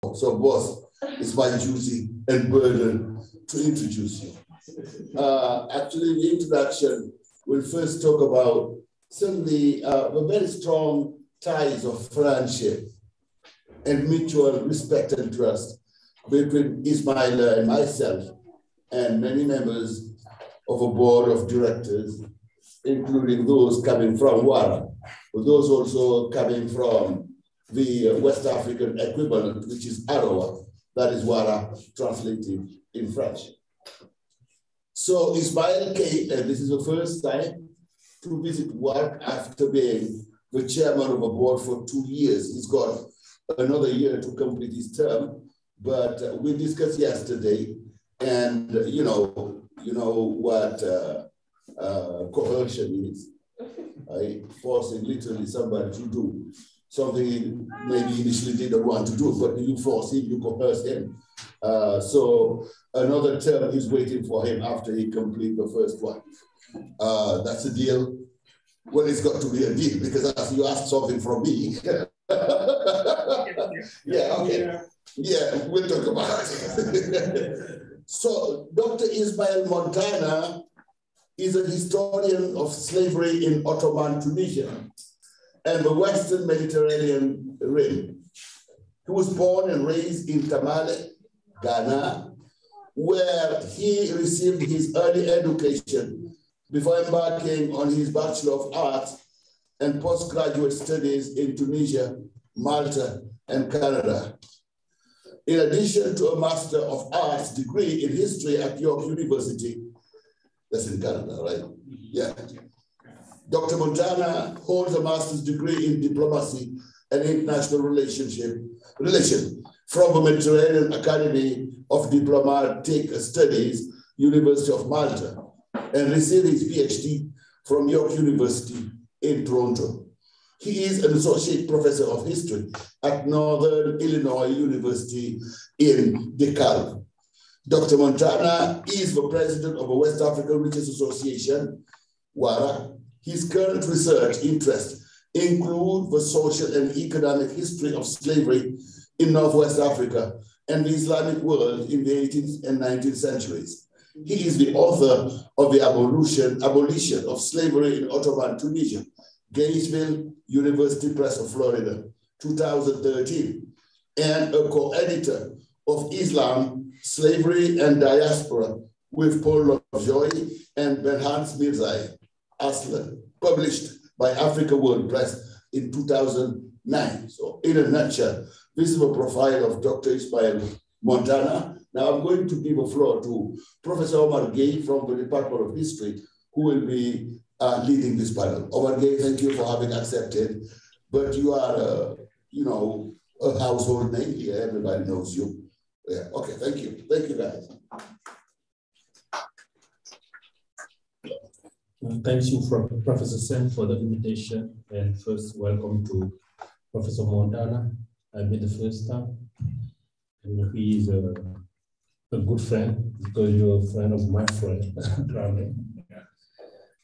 So both it's my duty and burden to introduce you. Actually, the introduction will first talk about certainly the very strong ties of friendship and mutual respect and trust between Ismaila and myself and many members of a board of directors, including those coming from WARA, but those also coming from the West African equivalent, which is Arawa, that is WARA translated in French. So Ismail came, and this is the first time to visit work after being the chairman of a board for 2 years. He's got another year to complete his term, but we discussed yesterday, and you know what coercion is, right? Forcing literally somebody to do something he maybe initially didn't want to do, but you force him, you coerce him. So another term is waiting for him after he completes the first one. That's a deal. Well, it's got to be a deal because you asked something from me. Yeah, okay. Yeah, we'll talk about it. So Dr. Ismail Montana is a historian of slavery in Ottoman Tunisia and the Western Mediterranean Rim. He was born and raised in Tamale, Ghana, where he received his early education before embarking on his Bachelor of Arts and postgraduate studies in Tunisia, Malta, and Canada. In addition to a Master of Arts degree in history at York University, that's in Canada, right? Yeah. Dr. Montana holds a master's degree in diplomacy and international relations from the Mediterranean Academy of Diplomatic Studies, University of Malta, and received his PhD from York University in Toronto. He is an associate professor of history at Northern Illinois University in DeKalb. Dr. Montana is the president of the West African Religious Association, WARA. His current research interests include the social and economic history of slavery in Northwest Africa and the Islamic world in the 18th and 19th centuries. He is the author of the Abolition of Slavery in Ottoman Tunisia, Gainesville University Press of Florida, 2013, and a co-editor of Islam, Slavery and Diaspora with Paul Lovejoy and Berhans Mirzai Aslan, published by Africa World Press in 2009. So in a nutshell, this is a profile of Dr. Ismail Montana. Now I'm going to give the floor to Professor Omar Gay from the Department of History, who will be leading this panel. Omar Gay, thank you for having accepted, but you are, a household name here. Everybody knows you. Yeah, okay, thank you. Thank you, guys. Thank you, Professor Sen, for the invitation. And first, welcome to Professor Montana. I met the first time. And he is a good friend because you're a friend of my friend,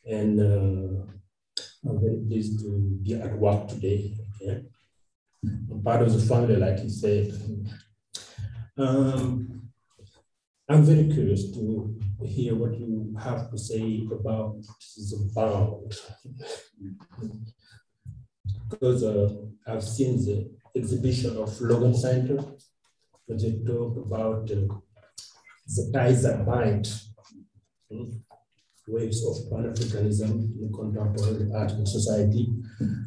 And I'm very pleased to be at work today. Okay? I'm part of the family, like he said. I'm very curious to hear what you have to say about the bound. Because I've seen the exhibition of Logan Center, where they talk about the ties that bind, waves of Pan-Africanism in contemporary art and society.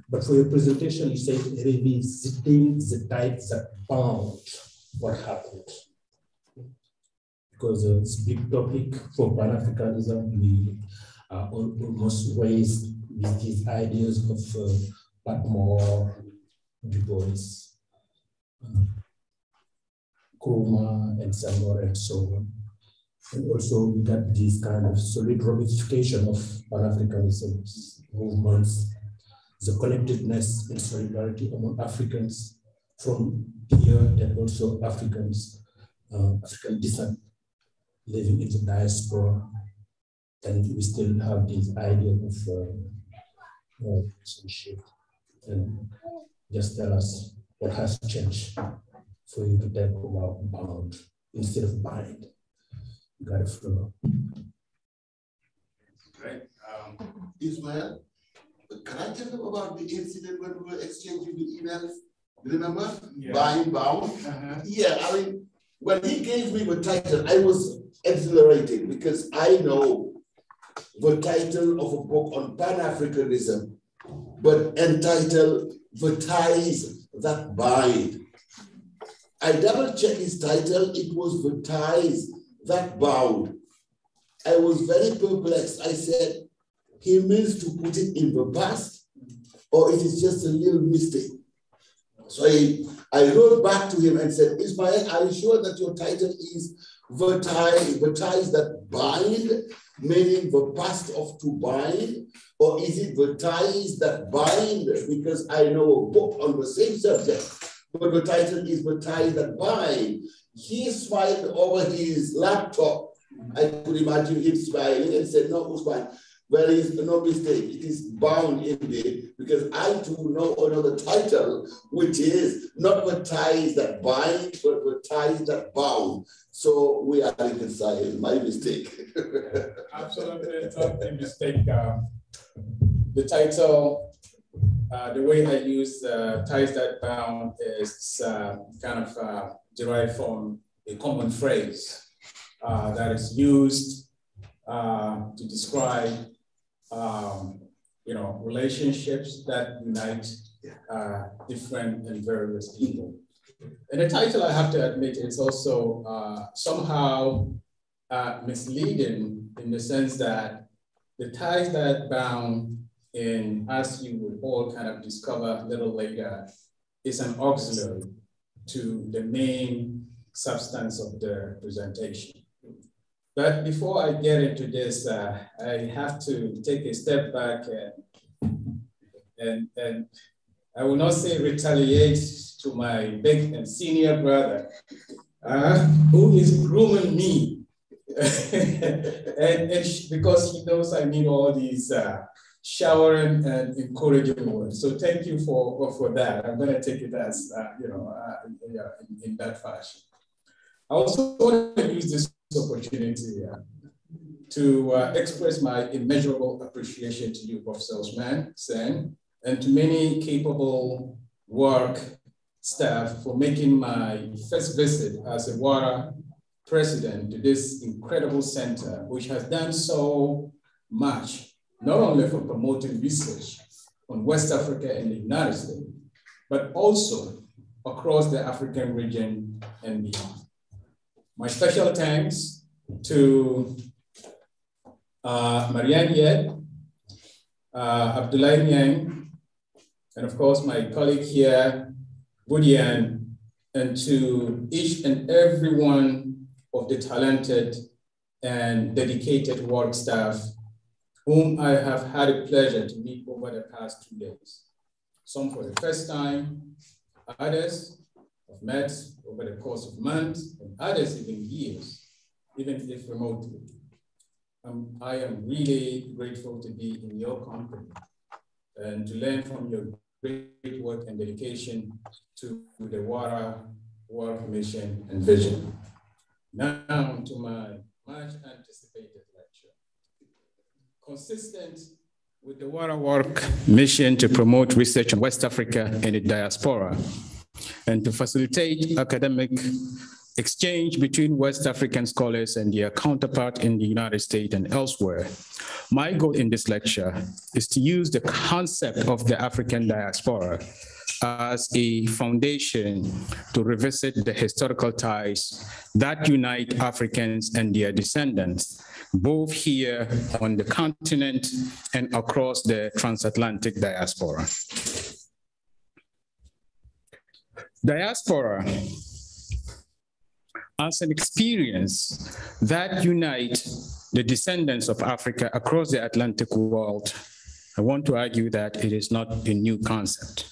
But for your presentation, you said revisiting the ties that bound. What happened? Because it's a big topic for Pan-Africanism. We are almost raised with these ideas of Patmore, Du Bois, Nkrumah, and Samora, and so on. And also we got this kind of solid ramification of Pan-Africanism movements, the connectedness and solidarity among Africans from here and also Africans, African descent, living in the diaspora. And we still have this idea of relationship. And just tell us what has changed for you to talk about bound instead of bind. You got a floor. Great. Ismail, can I tell you about the incident when we were exchanging the emails? Remember? Yeah. Bound. Yeah, I mean, when he gave me the title, I was exhilarated because I know the title of a book on Pan-Africanism, but entitled The Ties That Bind. I double-checked his title, it was The Ties That Bound. I was very perplexed. I said, he means to put it in the past, or it is just a little mistake. So I wrote back to him and said, Ismail, are you sure that your title is the ties that bind, meaning the past of to bind, or is it the ties that bind? Because I know a book on the same subject, but the title is The Ties That Bind. He smiled over his laptop. I could imagine him smiling and said, no, Usman, there is no mistake. It is bound indeed, because I too know another title, which is not the ties that bind, but the ties that bound. So we are reconciled. My mistake. Absolutely, it's not a mistake. The title, the way I use ties that bound is kind of derived from a common phrase that is used to describe relationships that unite different and various people. And the title, I have to admit, is also somehow misleading in the sense that the ties that bound, in, as you would all kind of discover a little later, is an auxiliary to the main substance of the presentation. But before I get into this, I have to take a step back and I will not say retaliate to my big and senior brother, who is grooming me. and because he knows I need all these showering and encouraging words. So thank you for that. I'm going to take it as, in that fashion. I also want to use this opportunity to express my immeasurable appreciation to you, Professor Osman Sen, and to many capable work staff for making my first visit as a WARA president to this incredible center, which has done so much, not only for promoting research on West Africa and the United States, but also across the African region and beyond. My special thanks to Marianne Yed, Abdoulaye Niang, and of course my colleague here, Budian, and to each and every one of the talented and dedicated work staff whom I have had a pleasure to meet over the past 2 days. Some for the first time, others I've met over the course of months, and others even years, even if remotely. I am really grateful to be in your company and to learn from your great work and dedication to the WARA work mission and vision. Now to my much anticipated lecture. Consistent with the WARA work mission to promote research on West Africa and the diaspora, and to facilitate academic exchange between West African scholars and their counterpart in the United States and elsewhere. My goal in this lecture is to use the concept of the African diaspora as a foundation to revisit the historical ties that unite Africans and their descendants, both here on the continent and across the transatlantic diaspora. Diaspora as an experience that unites the descendants of Africa across the Atlantic world. I want to argue that it is not a new concept.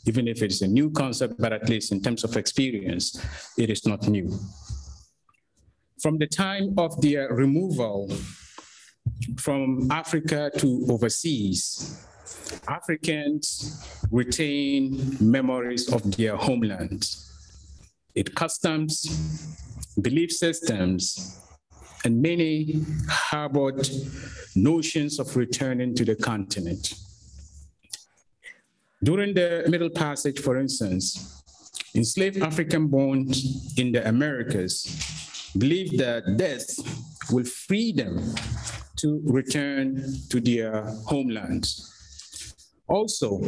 Even if it's a new concept, but at least in terms of experience, it is not new. From the time of their removal from Africa to overseas, Africans retain memories of their homeland. its customs, belief systems, and many harbored notions of returning to the continent. During the Middle Passage, for instance, enslaved African born in the Americas believed that death will free them to return to their homelands. Also,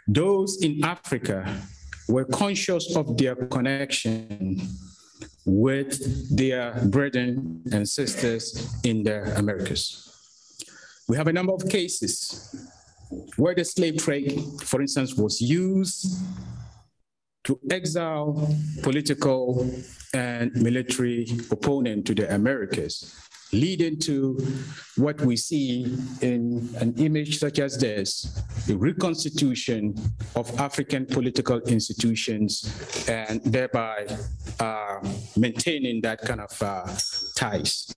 those in Africa were conscious of their connection with their brethren and sisters in the Americas. We have a number of cases where the slave trade, for instance, was used to exile political and military opponents to the Americas, leading to what we see in an image such as this, the reconstitution of African political institutions, and thereby maintaining that kind of ties.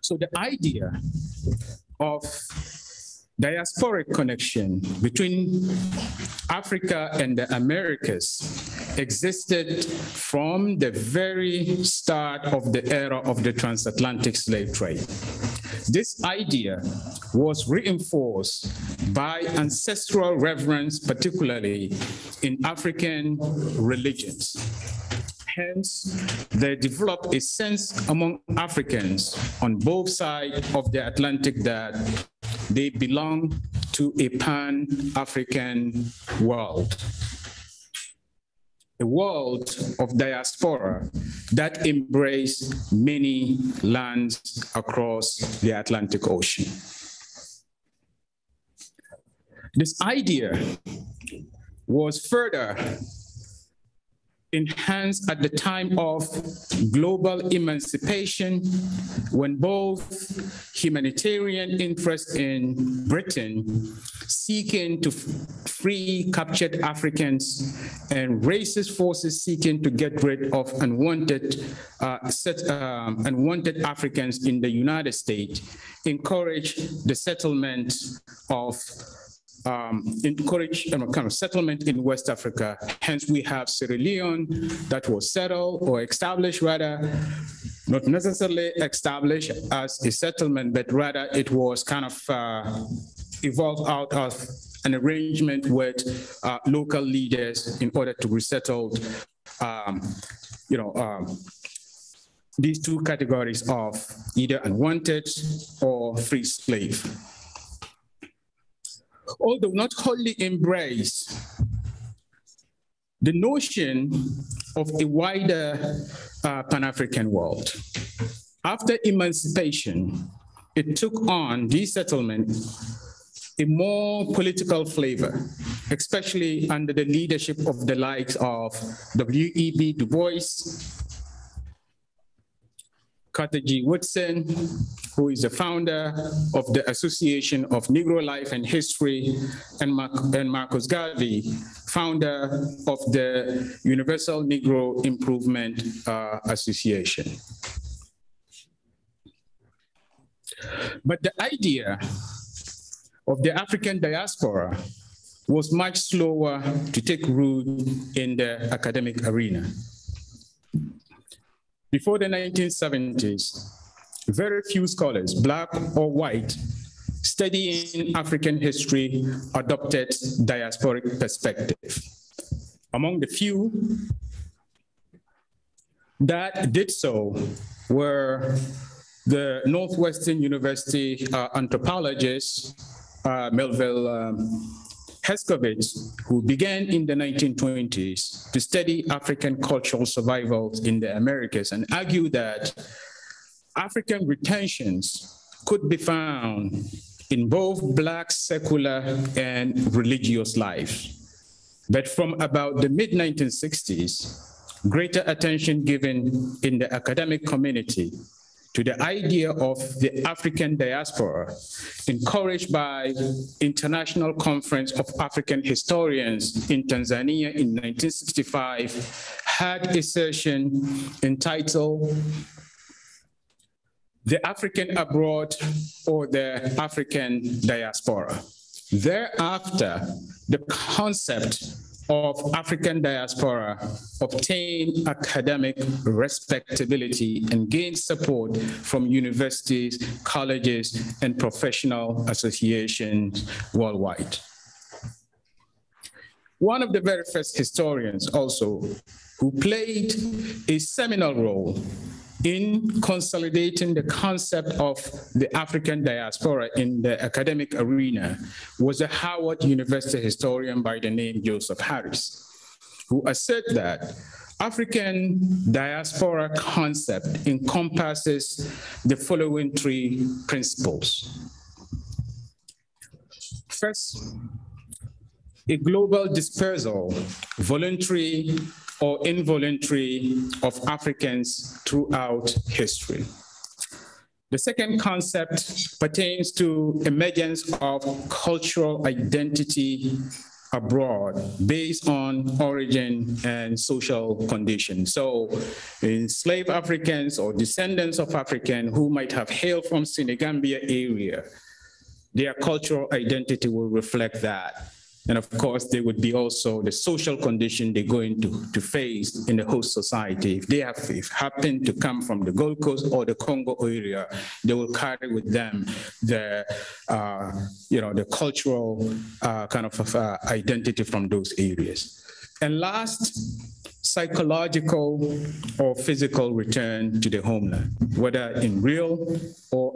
So the idea of diasporic connection between Africa and the Americas existed from the very start of the era of the transatlantic slave trade. This idea was reinforced by ancestral reverence, particularly in African religions. Hence, there developed a sense among Africans on both sides of the Atlantic that they belong to a pan-African world, a world of diaspora that embraced many lands across the Atlantic Ocean. This idea was further enhanced at the time of global emancipation, when both humanitarian interests in Britain seeking to free captured Africans and racist forces seeking to get rid of unwanted Africans in the United States encouraged the settlement of settlement in West Africa. Hence, we have Sierra Leone that was settled or established, rather, not necessarily established as a settlement, but rather it was kind of evolved out of an arrangement with local leaders in order to resettle, these two categories of either unwanted or free slave. Although not wholly embrace the notion of a wider Pan-African world. After emancipation, it took on this settlement a more political flavor, especially under the leadership of the likes of W.E.B. Du Bois, Carter G. Woodson, who is the founder of the Association of Negro Life and History, and Marcus Garvey, founder of the Universal Negro Improvement Association. But the idea of the African diaspora was much slower to take root in the academic arena. Before the 1970s, very few scholars, Black or white, studying African history adopted diasporic perspective. Among the few that did so were the Northwestern University anthropologist, Melville Herskovits, who began in the 1920s to study African cultural survival in the Americas and argued that African retentions could be found in both Black secular and religious life. But from about the mid-1960s, greater attention given in the academic community to the idea of the African diaspora, encouraged by International Conference of African Historians in Tanzania in 1965, had a session entitled The African Abroad or the African Diaspora. Thereafter, the concept of African diaspora obtain academic respectability and gain support from universities, colleges, and professional associations worldwide. One of the very first historians also who played a seminal role in consolidating the concept of the African diaspora in the academic arena was a Howard University historian by the name Joseph Harris, who asserted that African diaspora concept encompasses the following three principles. First, a global dispersal, voluntary or involuntary, of Africans throughout history. The second concept pertains to emergence of cultural identity abroad based on origin and social conditions. So enslaved Africans or descendants of Africans who might have hailed from Senegambia area, their cultural identity will reflect that. And of course, there would be also the social condition they're going to face in the host society. If they happen to come from the Gold Coast or the Congo area, they will carry with them the, the cultural kind of identity from those areas. And last, psychological or physical return to the homeland, whether in real or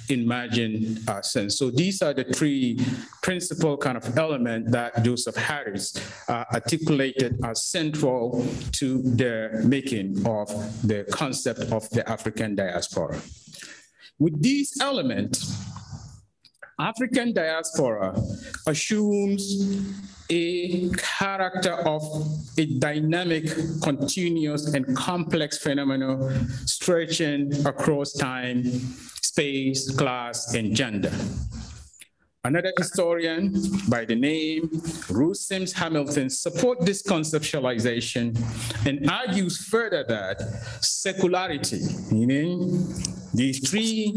imagined sense. So these are the three principal kind of elements that Joseph Harris articulated as central to the making of the concept of the African diaspora. With these elements, African diaspora assumes a character of a dynamic, continuous, and complex phenomenon stretching across time, space, class, and gender. Another historian by the name Ruth Sims Hamilton supports this conceptualization and argues further that secularity, meaning these three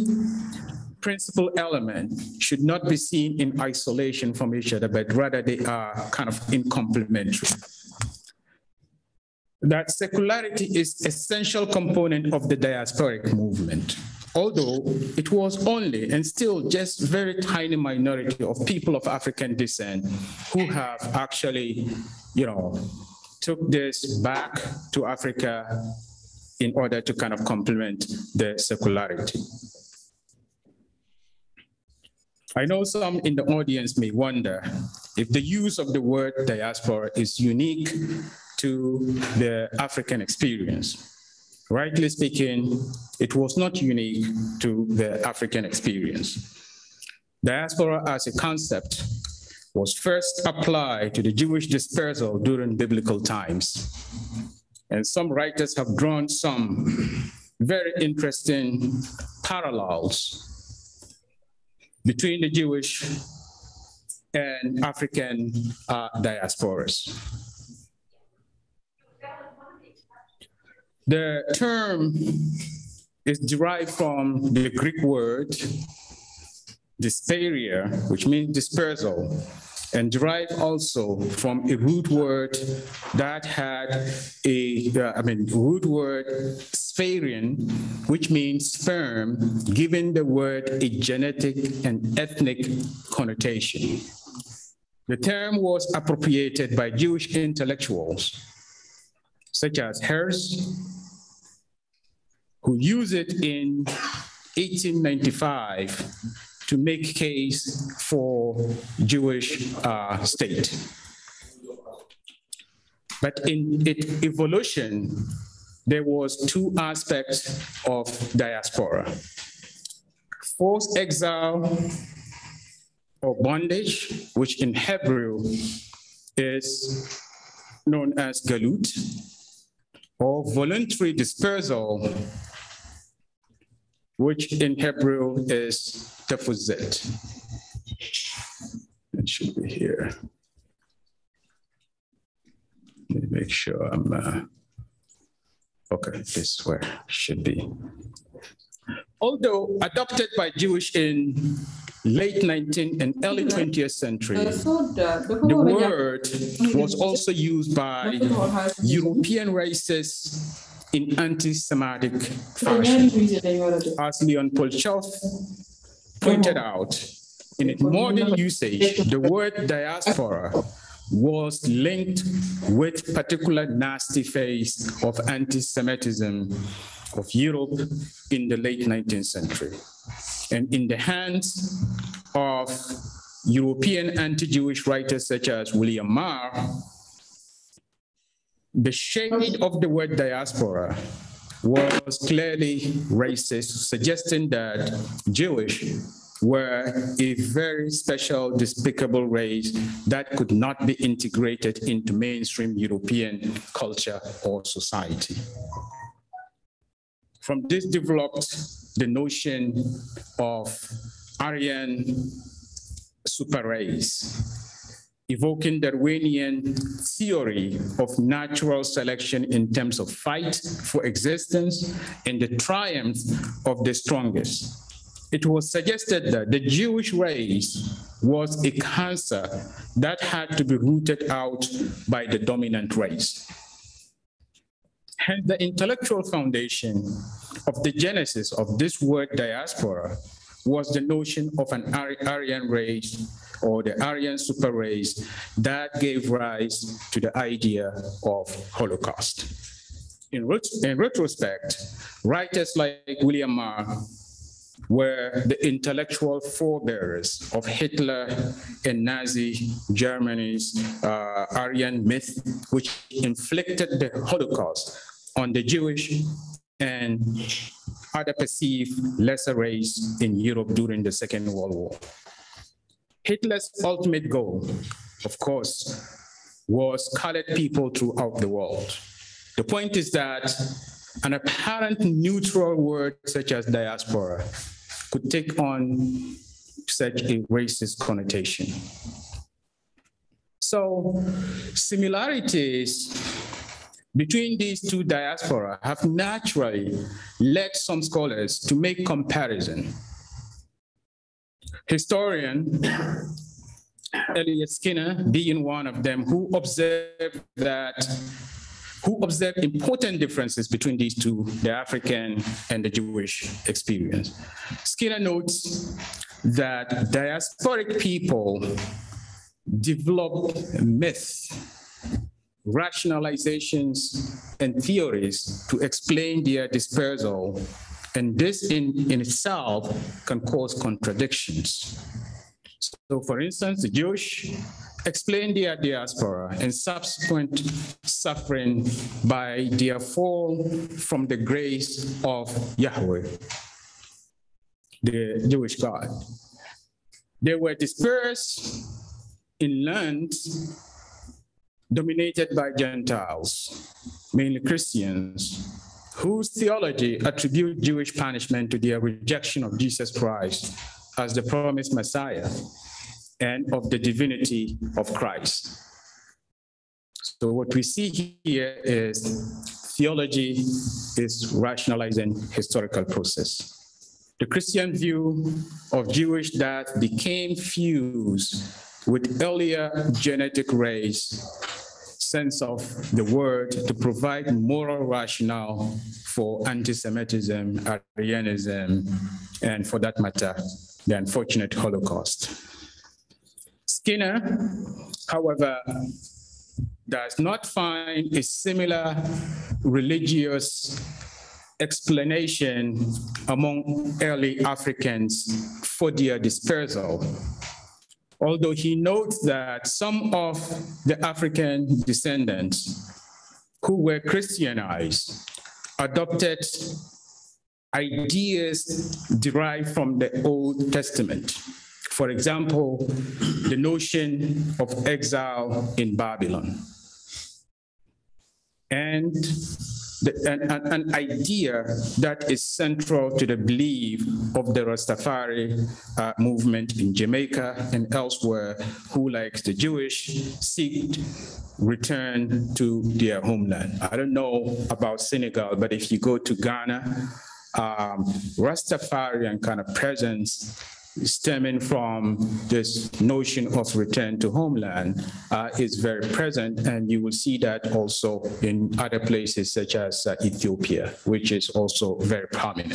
principal elements, should not be seen in isolation from each other, but rather they are kind of in complementary. That secularity is an essential component of the diasporic movement, although it was only and still just very tiny minority of people of African descent who have actually, took this back to Africa in order to kind of complement the secularity. I know some in the audience may wonder if the use of the word diaspora is unique to the African experience. Rightly speaking, it was not unique to the African experience. Diaspora as a concept was first applied to the Jewish dispersal during biblical times. And some writers have drawn some very interesting parallels between the Jewish and African diasporas. The term is derived from the Greek word disperia, which means dispersal, and derived also from a root word that had root word spherian, which means sperm, giving the word a genetic and ethnic connotation. The term was appropriated by Jewish intellectuals, such as Herz, who used it in 1895 to make case for Jewish state. But in its evolution, there was two aspects of diaspora: forced exile or bondage, which in Hebrew is known as galut, or voluntary dispersal, which in Hebrew is tefuzet. It should be here. Let me make sure I'm, okay, this is where it should be. Although adopted by Jewish late 19th and early 20th century, the word was also used by European races in anti-Semitic fashion. As Leon Polchov pointed out, in its modern usage, the word diaspora was linked with particular nasty phase of anti-Semitism of Europe in the late 19th century. And in the hands of European anti-Jewish writers such as William Marr, the shade of the word diaspora was clearly racist, suggesting that Jewish were a very special, despicable race that could not be integrated into mainstream European culture or society. From this developed the notion of Aryan super race, evoking Darwinian theory of natural selection in terms of fight for existence and the triumph of the strongest. It was suggested that the Jewish race was a cancer that had to be rooted out by the dominant race. Hence, the intellectual foundation of the genesis of this word diaspora was the notion of an Aryan race or the Aryan super race that gave rise to the idea of Holocaust. In retrospect, writers like William Marr were the intellectual forebearers of Hitler and Nazi Germany's Aryan myth, which inflicted the Holocaust on the Jewish and other perceived lesser race in Europe during the Second World War. Hitler's ultimate goal, of course, was colored people throughout the world. The point is that an apparent neutral word such as diaspora could take on such a racist connotation. So similarities between these two diaspora have naturally led some scholars to make comparison. Historian Elliot Skinner being one of them, who observed important differences between these two, the African and the Jewish experience. Skinner notes that diasporic people developed myths, rationalizations, and theories to explain their dispersal, and this in itself can cause contradictions. So for instance, the Jewish explained their diaspora and subsequent suffering by their fall from the grace of Yahweh, the Jewish God. They were dispersed in lands dominated by Gentiles, mainly Christians, whose theology attribute Jewish punishment to their rejection of Jesus Christ as the promised Messiah and of the divinity of Christ. So what we see here is theology is rationalizing historical process. The Christian view of Jewish death became fused with earlier genetic race sense of the word to provide moral rationale for anti-Semitism, Aryanism, and for that matter, the unfortunate Holocaust. Skinner, however, does not find a similar religious explanation among early Africans for their dispersal, although he notes that some of the African descendants who were Christianized adopted ideas derived from the Old Testament. For example, the notion of exile in Babylon, and an idea that is central to the belief of the Rastafari movement in Jamaica and elsewhere, who, like the Jewish, seek return to their homeland. I don't know about Senegal, but if you go to Ghana, Rastafarian kind of presence stemming from this notion of return to homeland is very present, and you will see that also in other places such as Ethiopia, which is also very prominent.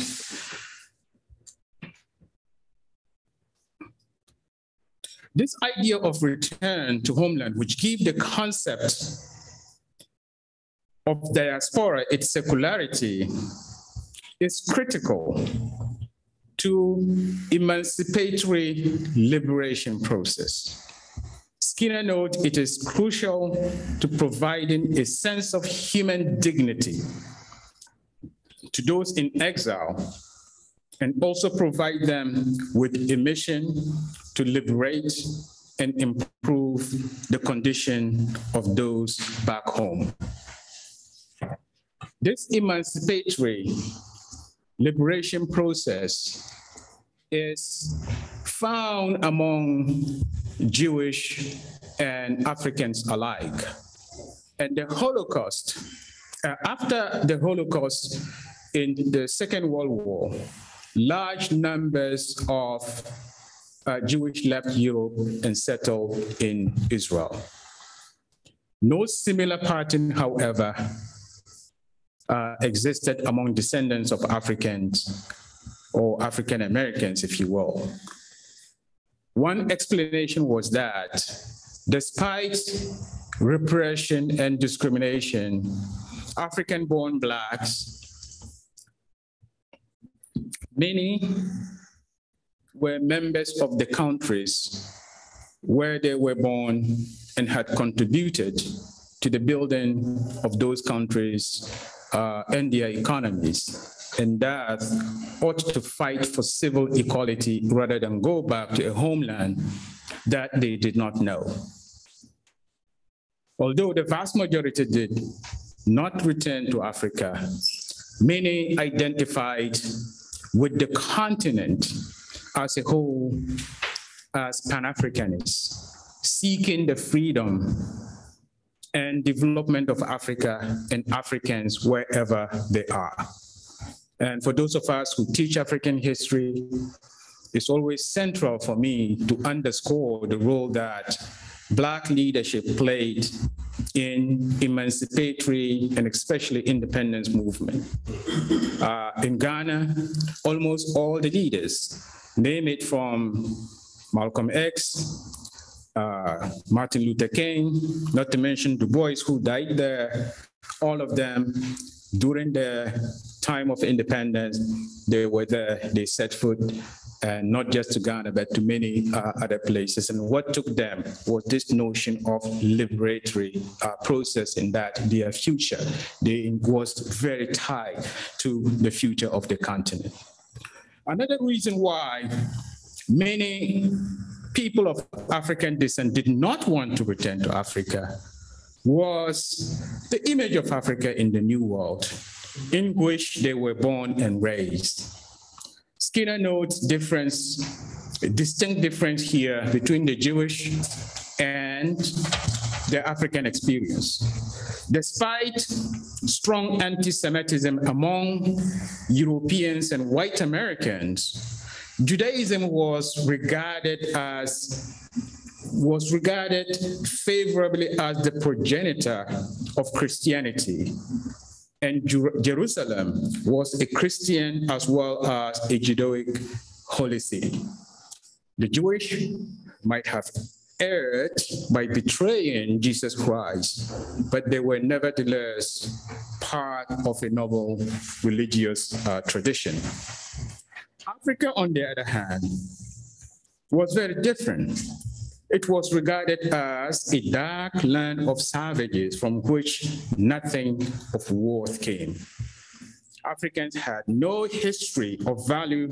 This idea of return to homeland, which gives the concept of diaspora its secularity, is critical to emancipatory liberation process. Skinner notes it is crucial to providing a sense of human dignity to those in exile, and also provide them with a mission to liberate and improve the condition of those back home. This emancipatory liberation process is found among Jewish and Africans alike. And the Holocaust, after the Holocaust in the Second World War, large numbers of Jewish left Europe and settled in Israel. No similar pattern, however, existed among descendants of Africans or African Americans, if you will. One explanation was that despite repression and discrimination, African-born Blacks, many were members of the countries where they were born and had contributed to the building of those countries and their economies, and that ought to fight for civil equality rather than go back to a homeland that they did not know. Although the vast majority did not return to Africa, many identified with the continent as a whole as Pan-Africanists, seeking the freedom and development of Africa and Africans wherever they are. And for those of us who teach African history, it's always central for me to underscore the role that Black leadership played in emancipatory and especially independence movement. In Ghana, almost all the leaders, name it from Malcolm X, Martin Luther King, not to mention Du Bois, who died there, all of them during the time of independence, they were there, they set foot, and not just to Ghana, but to many other places. And what took them was this notion of liberatory process, in that their future was very tied to the future of the continent. Another reason why many people of African descent did not want to return to Africa was the image of Africa in the New World, in which they were born and raised. Skinner notes a distinct difference here between the Jewish and the African experience. Despite strong anti-Semitism among Europeans and white Americans, Judaism was regarded favorably as the progenitor of Christianity. And Jerusalem was a Christian as well as a Judaic holy city. The Jewish might have erred by betraying Jesus Christ, but they were nevertheless part of a noble religious tradition. Africa, on the other hand, was very different. It was regarded as a dark land of savages from which nothing of worth came. Africans had no history of value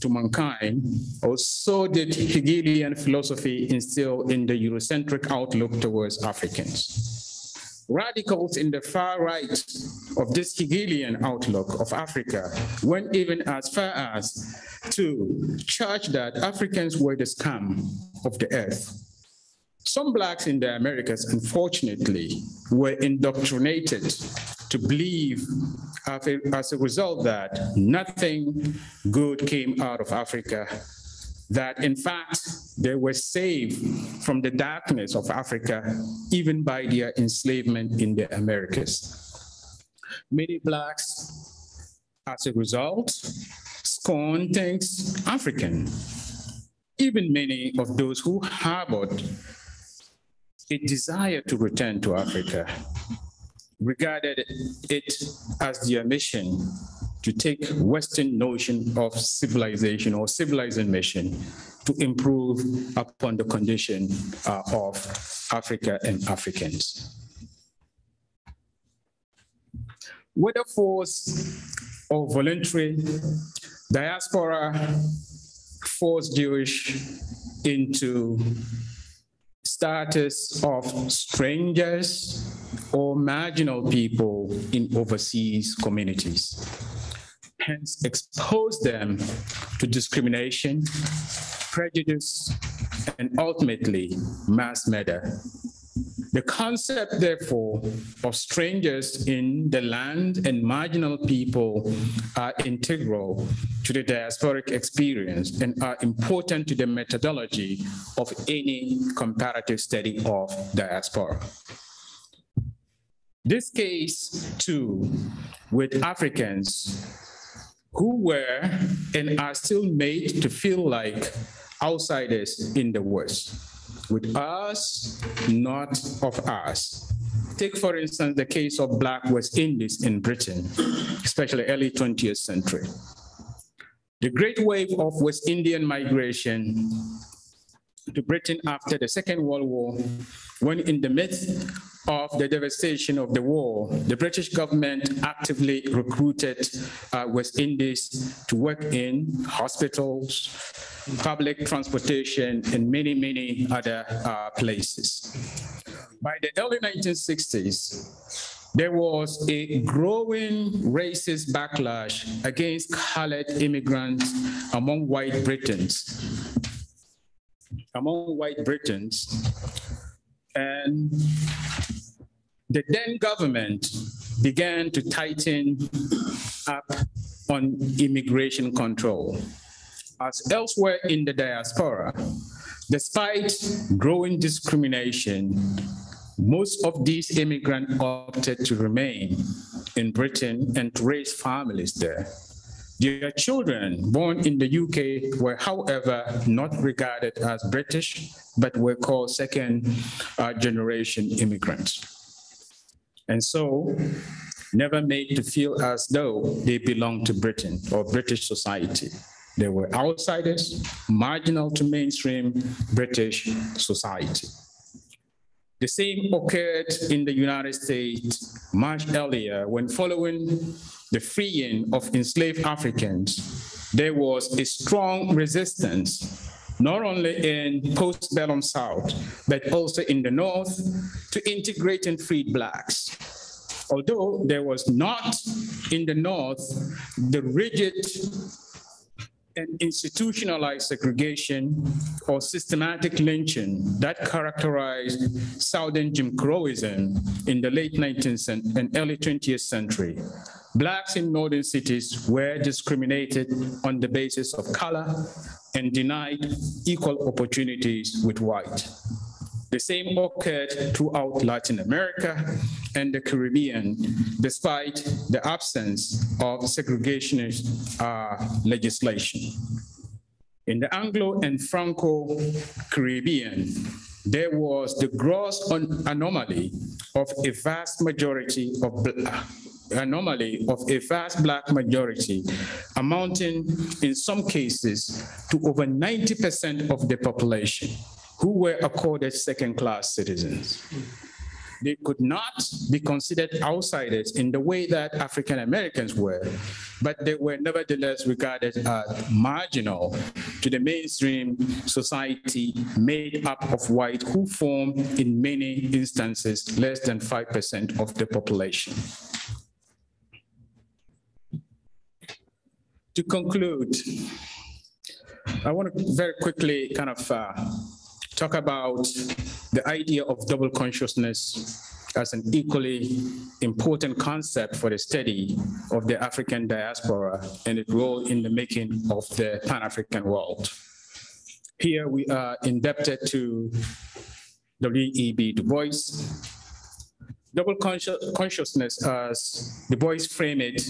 to mankind, or so did Hegelian philosophy instill in the Eurocentric outlook towards Africans. Radicals in the far right of this Hegelian outlook of Africa went even as far as to charge that Africans were the scum of the earth. Some Blacks in the Americas, unfortunately, were indoctrinated to believe as a result that nothing good came out of Africa that in fact they were saved from the darkness of Africa even by their enslavement in the Americas. Many Blacks, as a result, scorned things African. Even many of those who harbored a desire to return to Africa regarded it as their mission to take Western notion of civilization or civilizing mission to improve upon the condition of Africa and Africans. Whether forced or voluntary, diaspora forced Jewish into status of strangers or marginal people in overseas communities, hence expose them to discrimination, prejudice, and ultimately mass murder. The concept, therefore, of strangers in the land and marginal people are integral to the diasporic experience and are important to the methodology of any comparative study of diaspora. This case, too, with Africans who were and are still made to feel like outsiders in the West, with us, not of us. Take, for instance, the case of Black West Indies in Britain, especially early 20th century. The great wave of West Indian migration to Britain after the Second World War, when in the midst of the devastation of the war, the British government actively recruited West Indies to work in hospitals, public transportation, and many, many other places. By the early 1960s, there was a growing racist backlash against colored immigrants among white Britons. And the then government began to tighten up on immigration control. As elsewhere in the diaspora, despite growing discrimination, most of these immigrants opted to remain in Britain and to raise families there. Their children born in the UK were, however, not regarded as British, but were called second-generation immigrants. And so, never made to feel as though they belonged to Britain or British society. They were outsiders, marginal to mainstream British society. The same occurred in the United States much earlier, when following the freeing of enslaved Africans, there was a strong resistance, not only in post-bellum South, but also in the North, to integrating freed Blacks. Although there was not in the North the rigid and institutionalized segregation or systematic lynching that characterized Southern Jim Crowism in the late 19th and early 20th century. Blacks in northern cities were discriminated on the basis of color and denied equal opportunities with white. The same occurred throughout Latin America and the Caribbean, despite the absence of segregationist legislation. In the Anglo and Franco-Caribbean, there was the gross anomaly of a vast Black majority, amounting in some cases to over 90% of the population, who were accorded second-class citizens. They could not be considered outsiders in the way that African Americans were, but they were nevertheless regarded as marginal to the mainstream society made up of white, who formed in many instances less than 5% of the population. To conclude, I want to very quickly kind of talk about the idea of double consciousness as an equally important concept for the study of the African diaspora and its role in the making of the Pan-African world. Here we are indebted to W.E.B. Du Bois. Double consciousness, as Du Bois framed it,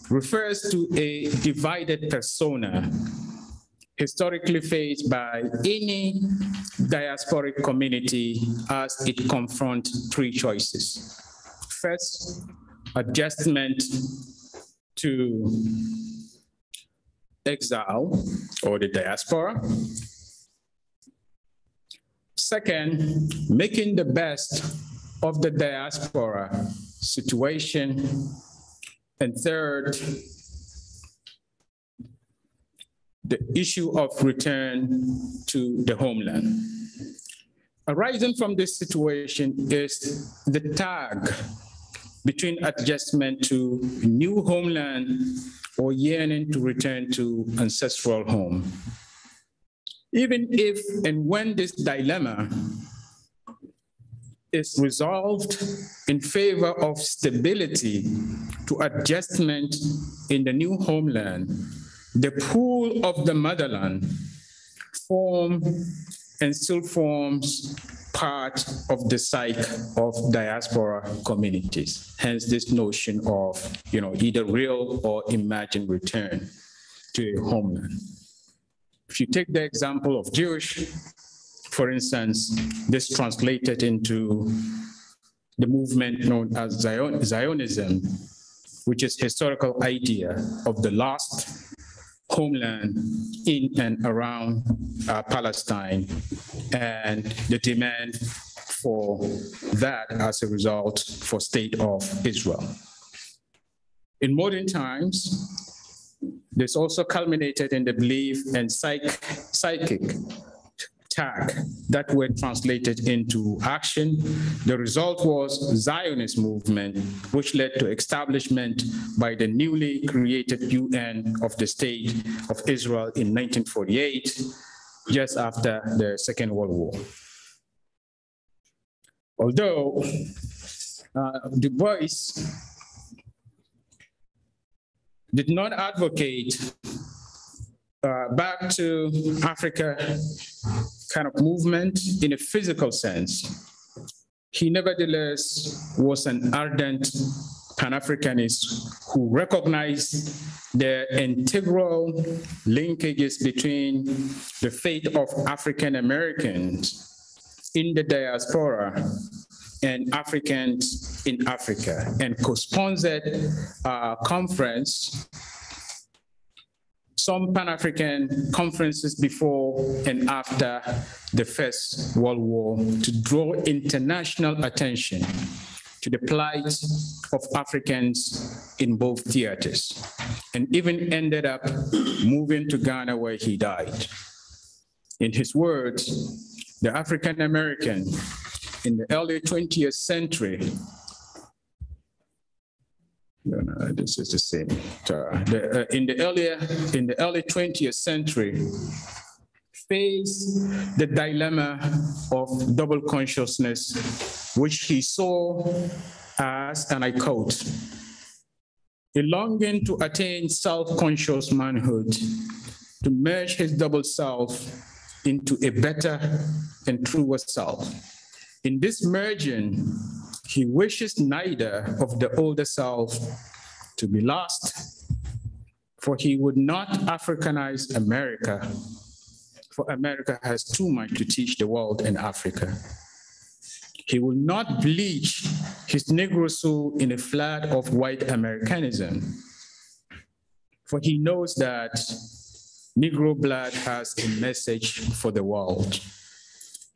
refers to a divided persona historically faced by any diasporic community as it confronts three choices. First, adjustment to exile or the diaspora. Second, making the best of the diaspora situation. And third, the issue of return to the homeland. Arising from this situation is the tag between adjustment to new homeland or yearning to return to ancestral home. Even if and when this dilemma is resolved in favor of stability to adjustment in the new homeland, the pool of the motherland form and still forms part of the psyche of diaspora communities. Hence this notion of, either real or imagined return to a homeland. If you take the example of Jewish, for instance, this translated into the movement known as Zionism, which is historical idea of the lost homeland in and around Palestine, and the demand for that as a result for state of Israel. In modern times, this also culminated in the belief and psychic tag that were translated into action. The result was Zionist movement, which led to establishment by the newly created UN of the State of Israel in 1948, just after the Second World War. Although Du Bois did not advocate back to Africa kind of movement in a physical sense, he nevertheless was an ardent Pan-Africanist who recognized the integral linkages between the fate of African Americans in the diaspora and Africans in Africa, and co-sponsored a conference, some Pan-African conferences before and after the First World War to draw international attention to the plight of Africans in both theaters, and even ended up moving to Ghana, where he died. In his words, the African American in the early 20th century, this is the same. In the early 20th century, faced the dilemma of double consciousness, which he saw as, and I quote, a longing to attain self-conscious manhood, to merge his double self into a better and truer self. In this merging, he wishes neither of the older self to be lost, for he would not Africanize America, for America has too much to teach the world and Africa. He will not bleach his Negro soul in a flood of white Americanism, for he knows that Negro blood has a message for the world.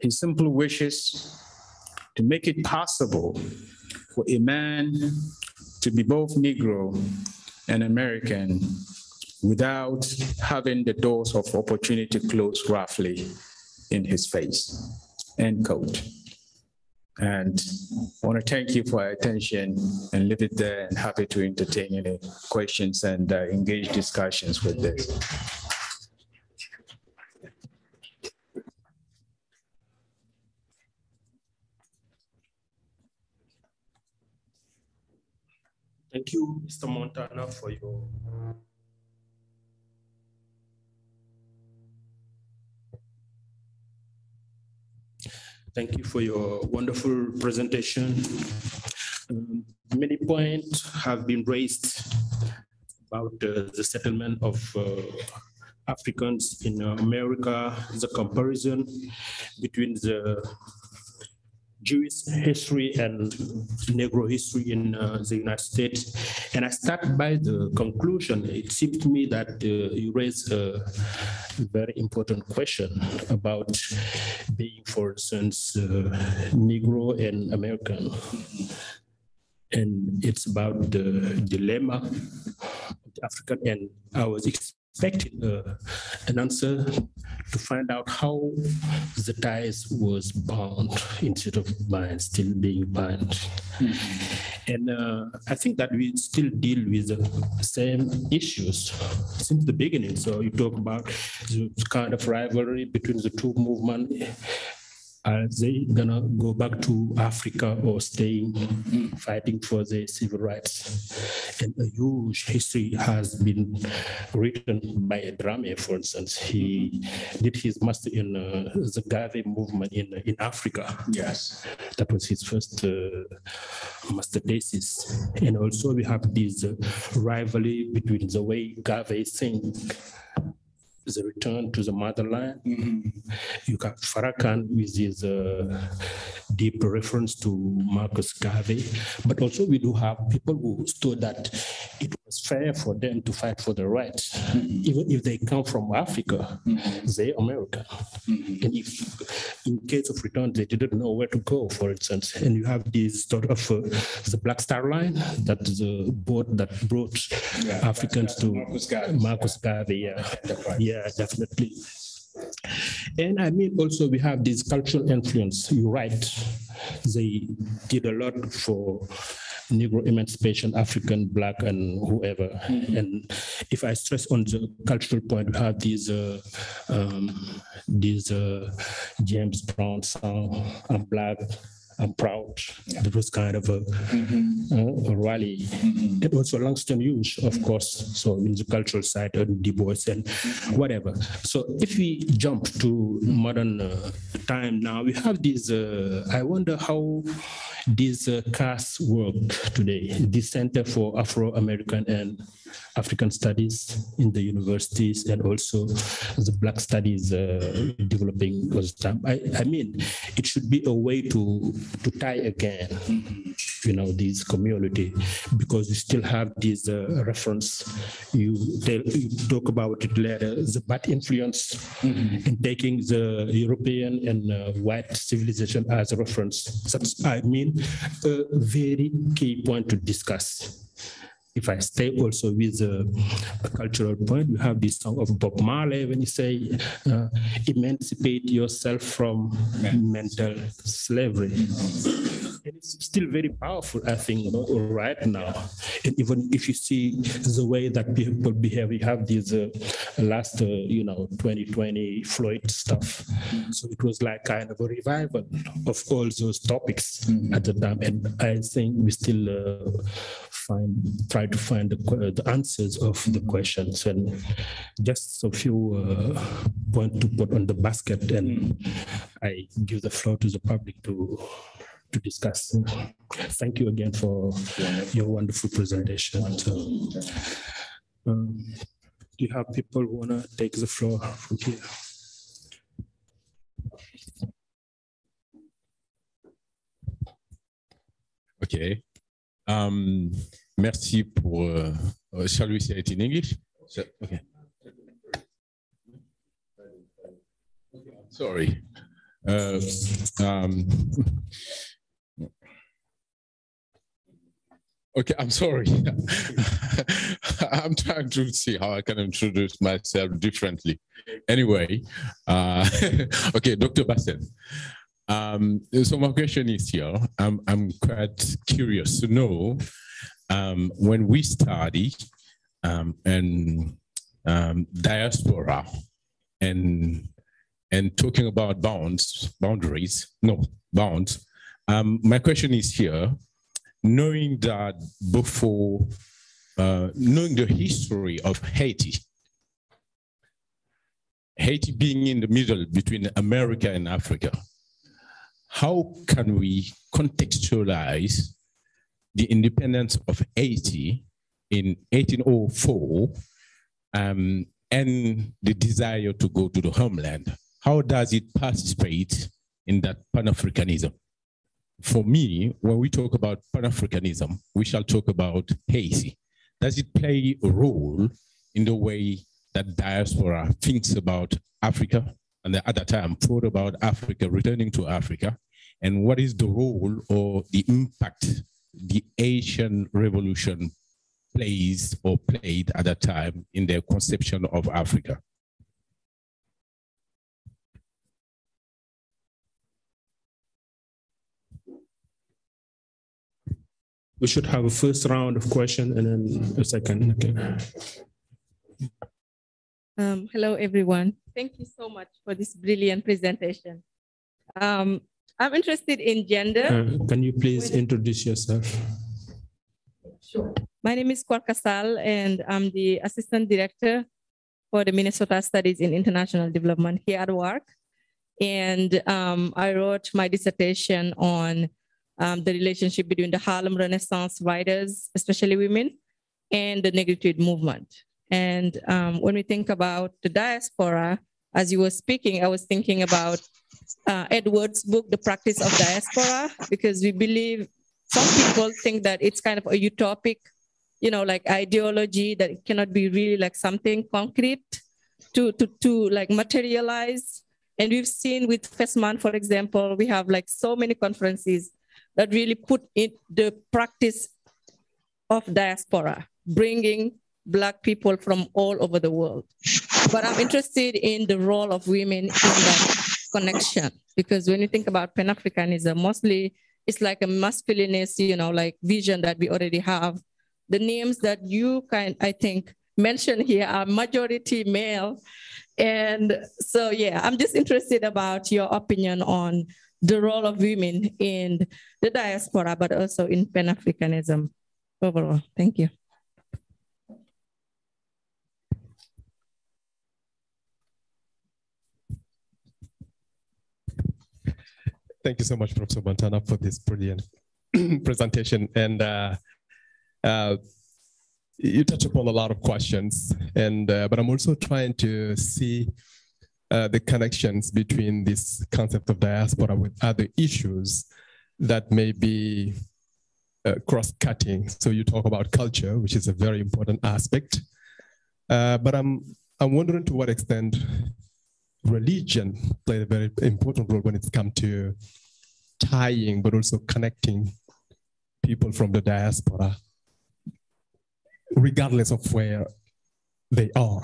He simply wishes to make it possible for a man to be both Negro and American without having the doors of opportunity closed roughly in his face, end quote. And I want to thank you for your attention and leave it there, and happy to entertain any questions and engage discussions with this. Thank you, Mr. Montana, for your Thank you for your wonderful presentation. Many points have been raised about the settlement of Africans in America, the comparison between the Jewish history and Negro history in the United States. And I start by the conclusion. It seems to me that you raise a very important question about being, for instance, Negro and American. And it's about the dilemma of the African, and I was expecting an answer to find out how the ties was bound instead of still being bound. Mm-hmm. And I think that we still deal with the same issues since the beginning. So you talk about the kind of rivalry between the two movements. Are they gonna go back to Africa or staying fighting for the civil rights? And a huge history has been written by a drummer, for instance. He did his master in the Garvey movement in Africa. Yes. That was his first master thesis. And also we have this rivalry between the way Garvey thinks the return to the motherland. Mm-hmm. You got Farrakhan with his deep reference to Marcus Garvey, but also we do have people who stood that it was fair for them to fight for their rights, even if they come from Africa, they're American. And if in case of return, they didn't know where to go, for instance. And you have this sort of the Black Star Line, that the boat that brought Africans to Marcus Garvey. Yeah, definitely. And I mean, also we have this cultural influence. You're right. They did a lot for Negro emancipation, African, Black, and whoever. And if I stress on the cultural point, we have these James Brown song, I'm Black, I'm proud. That was kind of a rally. And also Langston Hughes, of course, so in the cultural side, and Du Bois and whatever. So if we jump to modern time now, we have this, I wonder how these casts work today. This Center for Afro-American and African Studies in the universities, and also the Black Studies developing was time. I mean, it should be a way to tie again, this community, because you still have this reference. You talk about it later, the bad influence in taking the European and white civilization as a reference. That's, I mean, a very key point to discuss. If I stay also with a cultural point, we have this song of Bob Marley when you say, emancipate yourself from mental slavery. And it's still very powerful, I think, right now. And even if you see the way that people behave, we have this last, 2020 Floyd stuff. So it was like kind of a revival of all those topics at the time. And I think we still try to find the answers of the questions, and just a few points to put on the basket, and I give the floor to the public to discuss. Thank you again for your wonderful presentation. So, do you have people who want to take the floor from here? Okay. Merci pour. Shall we say it in English? Okay. Sorry. Okay, I'm sorry. I'm trying to see how I can introduce myself differently. Anyway, okay, Dr. Bassen. So my question is here. I'm quite curious to know when we study and diaspora and talking about bounds. My question is here. Knowing that before, knowing the history of Haiti being in the middle between America and Africa, how can we contextualize the independence of Haiti in 1804 and the desire to go to the homeland? How does it participate in that Pan-Africanism? For me, when we talk about Pan-Africanism, we shall talk about Haiti. Does it play a role in the way that diaspora thinks about Africa, and at that time thought about Africa, returning to Africa? And what is the role or the impact the Asian Revolution plays or played at that time in their conception of Africa? We should have a first round of questions and then a second. Okay. Hello, everyone. Thank you so much for this brilliant presentation. I'm interested in gender. Can you please introduce yourself? Sure. My name is Kwarkasal, and I'm the Assistant Director for the Minnesota Studies in International Development here at WARC. And I wrote my dissertation on the relationship between the Harlem Renaissance writers, especially women, and the negritude movement. And when we think about the diaspora, as you were speaking, I was thinking about Edward's book, The Practice of Diaspora, because we believe some people think that it's kind of a utopic, like ideology, that it cannot be really like something concrete to like materialize. And we've seen with FESMAN, for example, we have like so many conferences that really put in the practice of diaspora, bringing Black people from all over the world. But I'm interested in the role of women in that connection, because when you think about Pan-Africanism, mostly it's like a masculinist, like vision that we already have. The names that you I think, mentioned here are majority male. And so, yeah, I'm just interested about your opinion on the role of women in the diaspora, but also in Pan-Africanism overall. Thank you. Thank you so much, Professor Montana, for this brilliant presentation. And you touch upon a lot of questions, but I'm also trying to see the connections between this concept of diaspora with other issues that may be cross-cutting. So you talk about culture, which is a very important aspect, but I'm wondering to what extent religion played a very important role when it's come to tying, but also connecting people from the diaspora, regardless of where they are.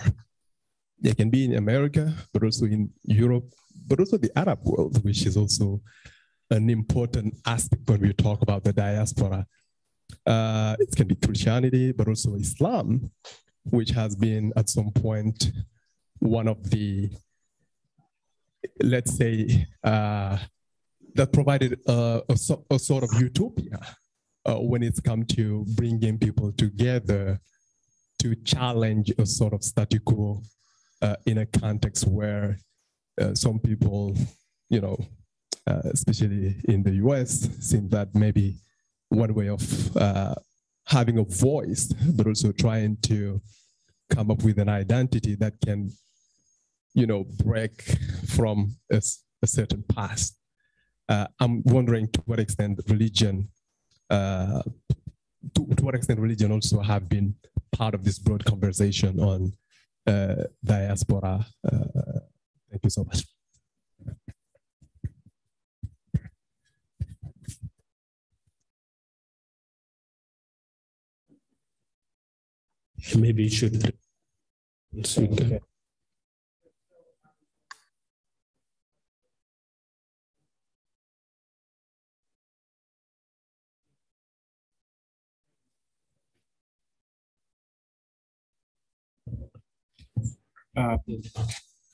They can be in America, but also in Europe, but also the Arab world, which is also an important aspect when we talk about the diaspora. It can be Christianity, but also Islam, which has been at some point one of the, let's say, that provided a sort of utopia when it's come to bringing people together to challenge a sort of status quo in a context where some people, especially in the US, seem that maybe one way of having a voice, but also trying to come up with an identity that can, break from a certain past. I'm wondering to what extent religion, also have been part of this broad conversation on diaspora. Thank you so much. Maybe you should. Okay.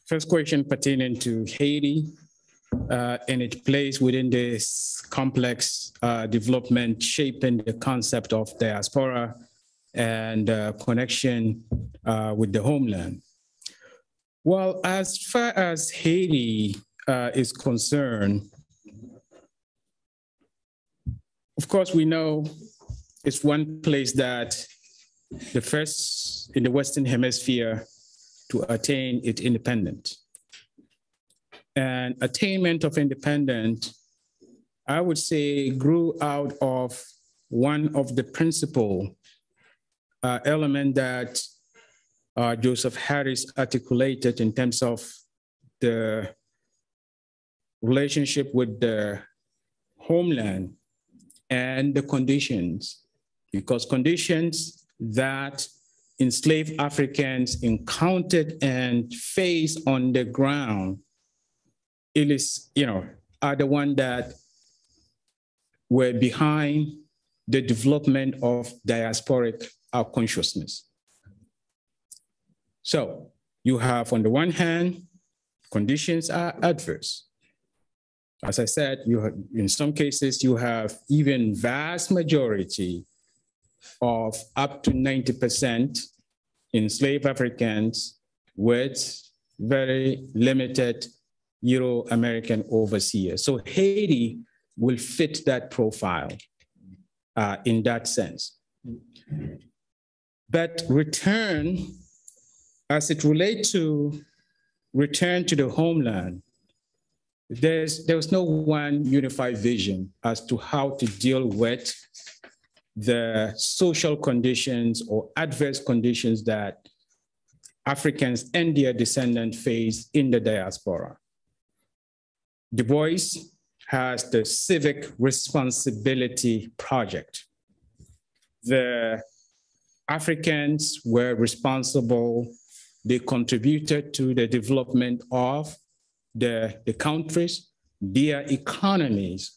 First question pertaining to Haiti and its place within this complex development shaping the concept of diaspora and connection with the homeland. Well, as far as Haiti is concerned, of course, we know it's one place that the first in the Western Hemisphere to attain its independence. And attainment of independence, I would say, grew out of one of the principal element that Joseph Harris articulated in terms of the relationship with the homeland and the conditions, because conditions that enslaved Africans encountered and faced on the ground, it is, are the one that were behind the development of diasporic consciousness. So you have, on the one hand, conditions are adverse. As I said, in some cases, you have even vast majority of up to 90% enslaved Africans with very limited Euro-American overseers. So Haiti will fit that profile in that sense. But return, as it relates to return to the homeland, there was no one unified vision as to how to deal with the social conditions or adverse conditions that Africans and their descendants face in the diaspora. Du Bois has the Civic Responsibility Project. The Africans were responsible. They contributed to the development of the countries, their economies.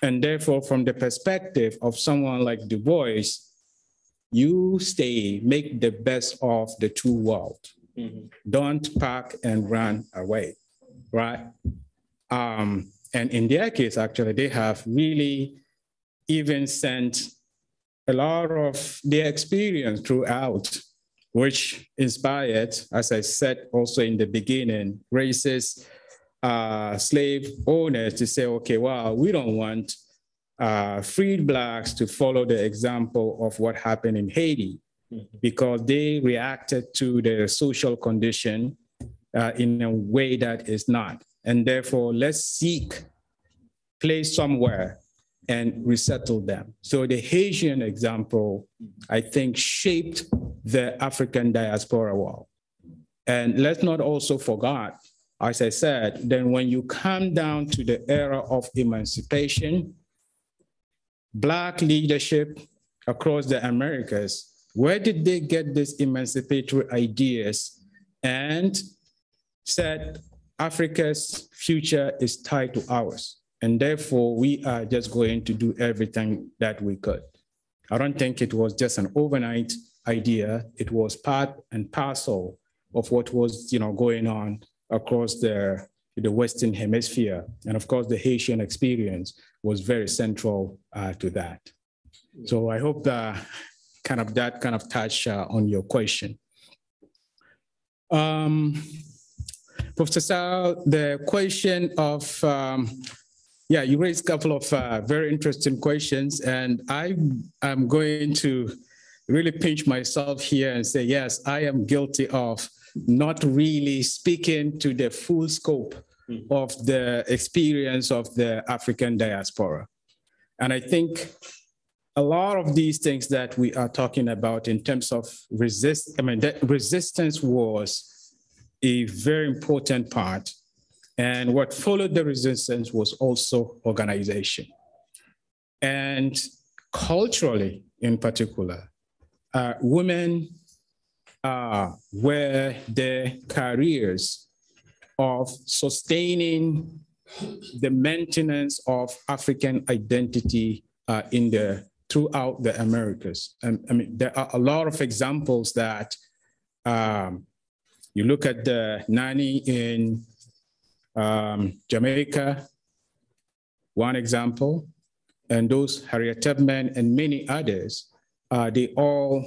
And therefore, from the perspective of someone like Du Bois, you stay, make the best of the two worlds. Mm-hmm. Don't pack and run away, right? And in their case, actually, they have really even sent a lot of their experience throughout, which inspired, as I said also in the beginning, racist slave owners to say, okay, well, we don't want freed Blacks to follow the example of what happened in Haiti, because they reacted to the social condition in a way that is not. And therefore, let's seek place somewhere and resettle them. So the Haitian example, I think, shaped the African diaspora world. And let's not also forget, as I said, then when you come down to the era of emancipation, Black leadership across the Americas, where did they get these emancipatory ideas and said Africa's future is tied to ours, and therefore we are just going to do everything that we could. I don't think it was just an overnight idea. It was part and parcel of what was going on across the Western Hemisphere. And of course, the Haitian experience was very central to that. So I hope that kind of touch on your question. Professor Sal, the question of, you raised a couple of very interesting questions, and I'm going to really pinch myself here and say, yes, I am guilty of not really speaking to the full scope of the experience of the African diaspora. And I think a lot of these things that we are talking about in terms of resistance was a very important part. And what followed the resistance was also organization. And culturally, in particular, women were the carriers of sustaining the maintenance of African identity throughout the Americas. And I mean, there are a lot of examples that you look at the nanny in Jamaica, one example, and those Harriet Tubman and many others, they all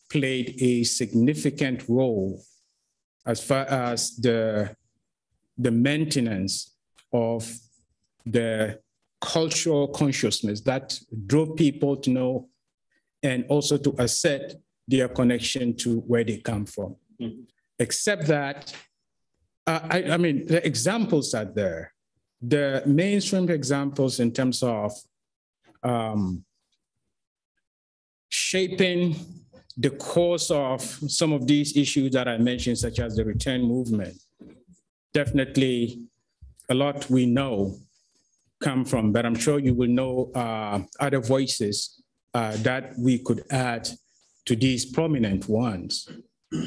played a significant role as far as the maintenance of the cultural consciousness that drove people to know and also to assert their connection to where they come from. Mm-hmm. Except that, I mean, the examples are there. The mainstream examples in terms of shaping the course of some of these issues that I mentioned, such as the return movement, definitely a lot we know come from, but I'm sure you will know other voices that we could add to these prominent ones.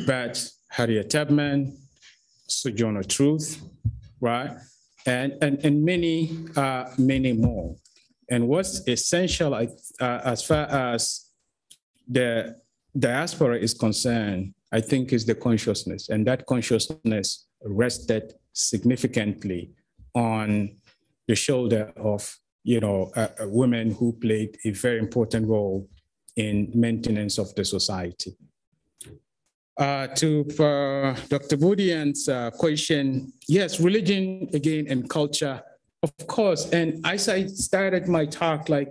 But Harriet Tubman, Sojourner Truth, right? And many, many more. And what's essential as far as the diaspora is concerned, I think, is the consciousness. And that consciousness rested significantly on the shoulder of, women who played a very important role in maintenance of the society. To Dr. Boudian's question, yes, religion, again, and culture, of course. And as I started my talk, I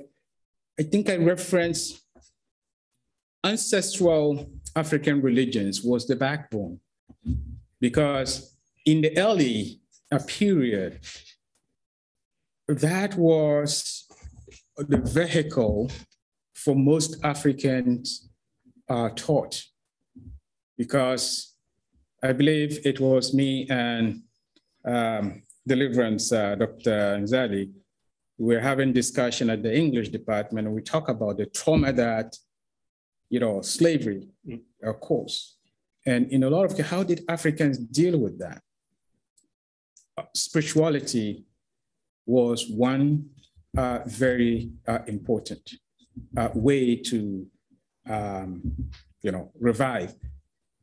think I referenced ancestral African religions was the backbone, because in the early period, that was the vehicle for most Africans taught. Because I believe it was me and Deliverance, Dr. Nzali, we were having discussion at the English department, and we talk about the trauma that, slavery, of course. And in a lot of, how did Africans deal with that? Spirituality was one very important way to, revive.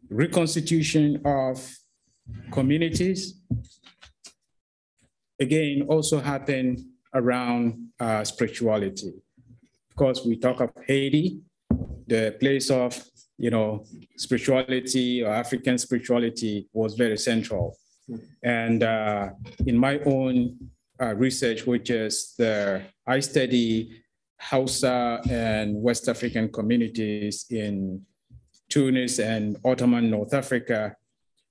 Reconstitution of communities, again, also happened around spirituality. Of course, we talk of Haiti, the place of, spirituality or African spirituality was very central. And in my own research, which is I study Hausa and West African communities in Tunis and Ottoman North Africa,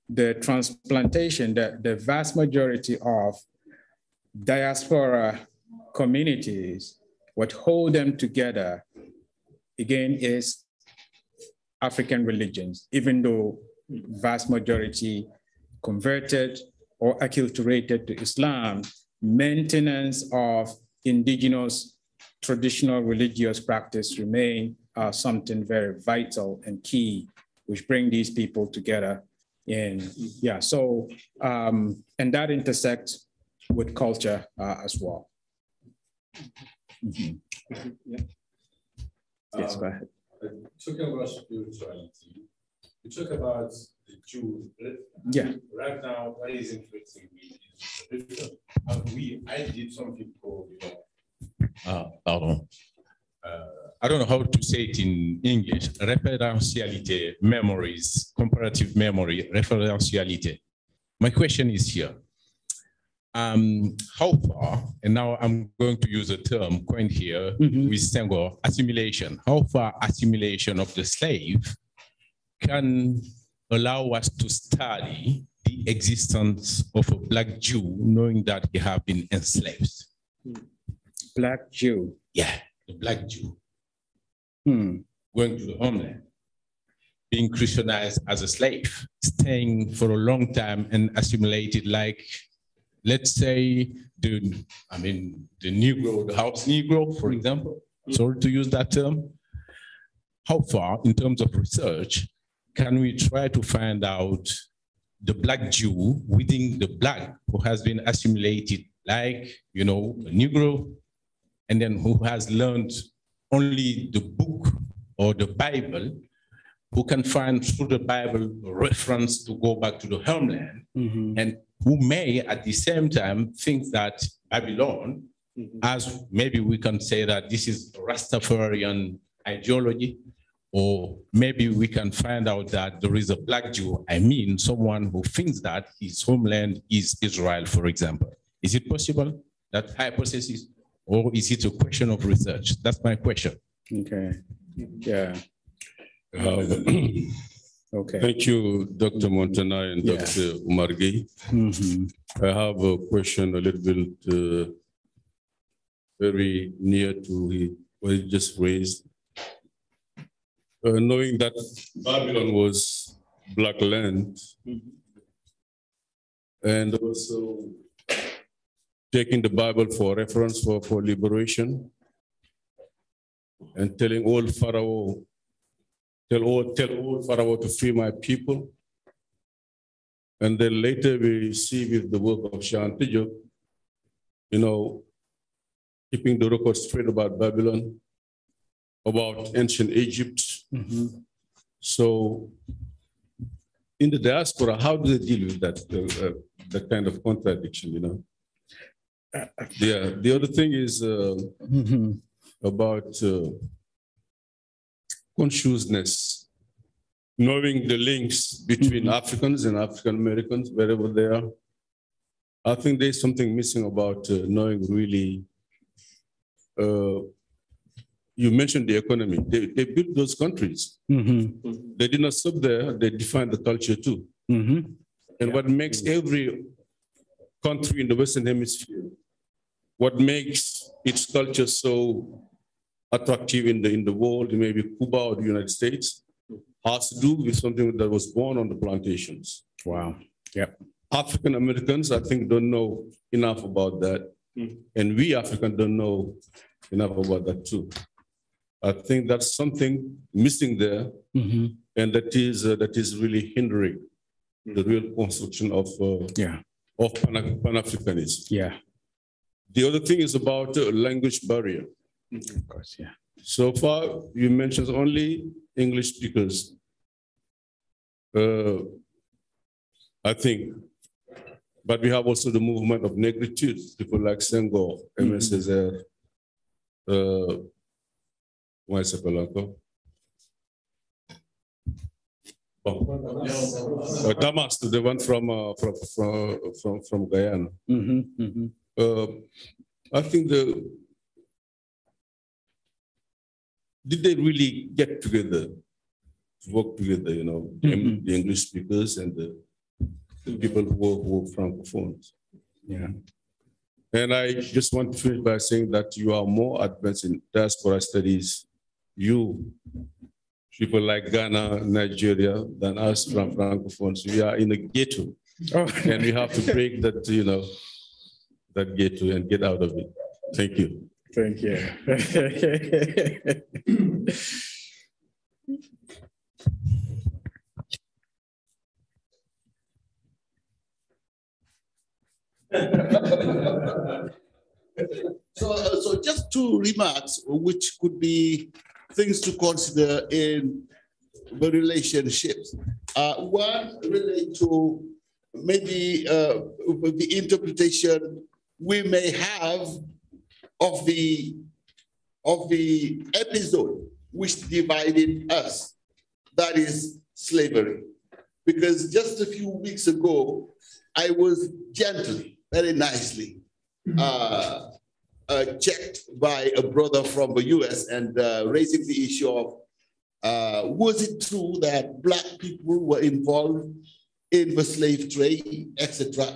the transplantation, the vast majority of diaspora communities, what hold them together, again, is African religions, even though vast majority converted or acculturated to Islam, maintenance of indigenous traditional religious practice remain something very vital and key, which bring these people together. And and that intersects with culture as well. Mm-hmm. Yeah. Yes, go ahead. Talking about spirituality, you talk about the Jews. Yeah. Right now, what is interesting is I did something called, pardon. I don't know how to say it in English. Referentiality, memories, comparative memory, referentiality. My question is here. How far, and now I'm going to use a term coined here with Senghor, assimilation. How far assimilation of the slave can allow us to study the existence of a Black Jew, knowing that he have been enslaved? Black Jew? Yeah, the Black Jew. Going to the homeland, being Christianized as a slave, staying for a long time and assimilated like, let's say, the Negro, the house Negro, for example. Sorry to use that term. How far, in terms of research, can we try to find out the Black Jew within the Black who has been assimilated like, a Negro, and then who has learned only the book or the Bible, who can find through the Bible a reference to go back to the homeland, and who may at the same time think that Babylon, as maybe we can say that this is Rastafarian ideology, or maybe we can find out that there is a Black Jew, someone who thinks that his homeland is Israel, for example. Is it possible, that hypothesis? or is it a question of research? That's my question. Okay. Yeah. Okay. Thank you, Dr. Montana and Dr. Umargi. I have a question a little bit very near to what he just raised. Knowing that Babylon was Black land, and also taking the Bible for reference for liberation, and telling old Pharaoh, tell old Pharaoh to free my people. And then later we see with the work of Sean Tijo, keeping the record straight about Babylon, about ancient Egypt. So in the diaspora, how do they deal with that kind of contradiction, The other thing is about consciousness, knowing the links between Africans and African Americans, wherever they are. I think there's something missing about knowing really. You mentioned the economy. They built those countries. They did not stop there. They defined the culture too. And what makes every country in the Western Hemisphere, what makes its culture so attractive in the world, maybe Cuba or the United States, has to do with something that was born on the plantations. Wow. Yep. African Americans, I think, don't know enough about that. And we Africans don't know enough about that too. I think that's something missing there, and that is really hindering the real construction of Pan-Africanism. Yeah. The other thing is about language barrier. Of course, yeah. So far, you mentioned only English speakers. I think, but we have also the movement of negritude, people like Senghor, MS Césaire, Damas, the one from Guyana. I think did they really get together, work together? The English speakers and the people who were francophones. Yeah. And I just want to finish by saying that you are more advanced in diaspora studies, you, people like Ghana, Nigeria, than us francophones. We are in a ghetto, and we have to break that, that ghetto and get out of it. Thank you. Thank you. So just two remarks, which could be things to consider in the relationships. One relate to maybe the interpretation we may have of the episode which divided us, that is slavery. Because just a few weeks ago, I was gently, very nicely, checked by a brother from the US and raising the issue of, was it true that Black people were involved in the slave trade, etc.,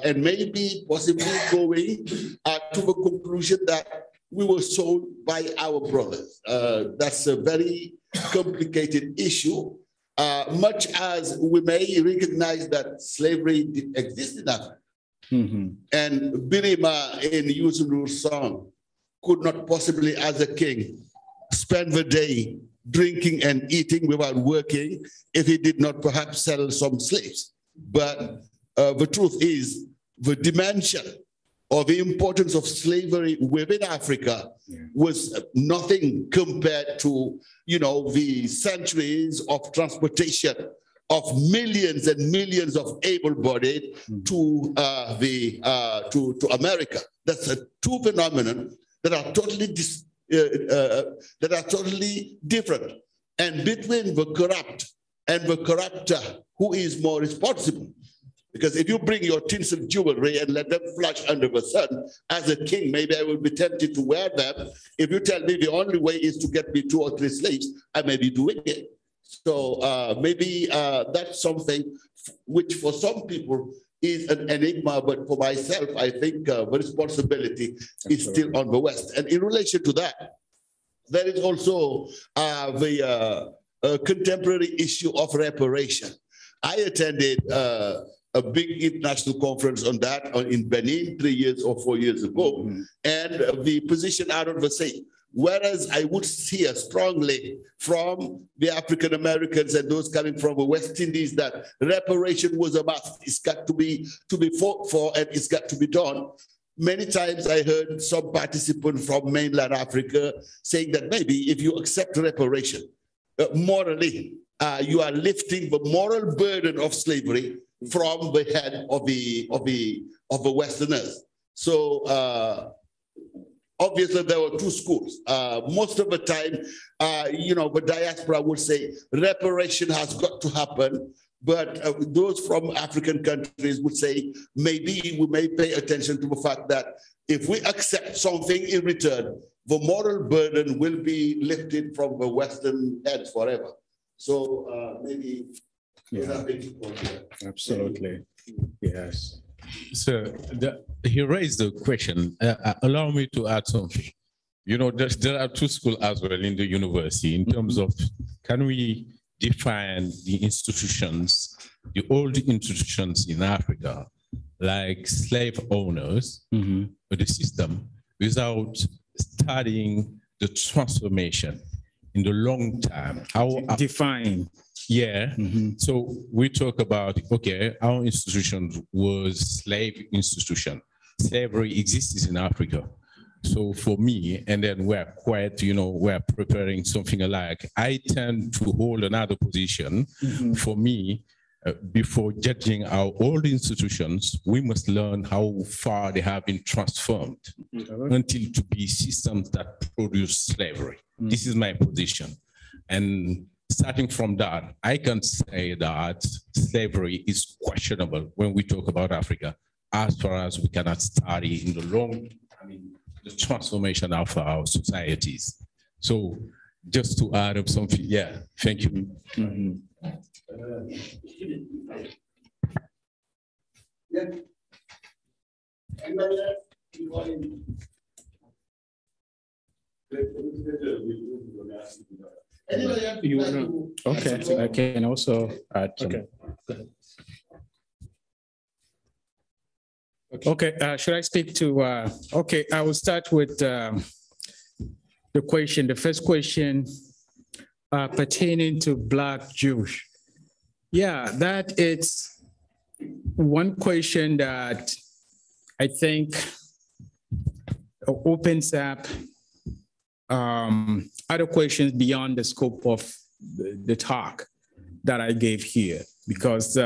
and maybe possibly going to the conclusion that we were sold by our brothers. That's a very complicated issue. Much as we may recognize that slavery did exist in Africa. And Birima in Yusunu's song could not possibly, as a king, spend the day drinking and eating without working if he did not perhaps sell some slaves. But the truth is, the dimension or the importance of slavery within Africa was nothing compared to, the centuries of transportation of millions and millions of able-bodied to America. That's two phenomena that are totally different. And between the corrupt and the corrupter, who is more responsible? Because if you bring your tinsel jewelry and let them flash under the sun, as a king, maybe I will be tempted to wear them. If you tell me the only way is to get me 2 or 3 slaves, I may be doing it. So maybe that's something which for some people is an enigma, but for myself, I think the responsibility is still on the West. And in relation to that, there is also the contemporary issue of reparation. I attended a big international conference on that in Benin 3 years or 4 years ago, and the position out of the same. Whereas I would hear strongly from the African Americans and those coming from the West Indies that reparation was a must. It's got to be fought for, and it's got to be done. Many times I heard some participants from mainland Africa saying that maybe if you accept reparation, morally, you are lifting the moral burden of slavery from the head of the Westerners. So obviously there were 2 schools. Most of the time, the diaspora would say reparation has got to happen, but those from African countries would say maybe we may pay attention to the fact that if we accept something in return, the moral burden will be lifted from the Western heads forever. So maybe. Yeah, absolutely. Yes. So he raised the question. Allow me to add something. There are 2 schools as well in the university in terms of, can we define the institutions, the old institutions in Africa, like slave owners, the system, without studying the transformation in the long term? How define? Yeah. So we talk about, okay, our institution was slave institution. Slavery exists in Africa. So for me, and then we're quite, we're preparing something alike. I tend to hold another position. For me, before judging our old institutions, we must learn how far they have been transformed until to be systems that produce slavery. This is my position. And starting from that, I can say that slavery is questionable when we talk about Africa, as far as we cannot study in the long, the transformation of our societies. So just to add up something, yeah, thank you. Okay, I can also add some. Okay, should I speak to, okay, I will start with the question, the first question pertaining to Black Jewish. Yeah, that is one question that I think opens up other questions beyond the scope of the talk that I gave here, because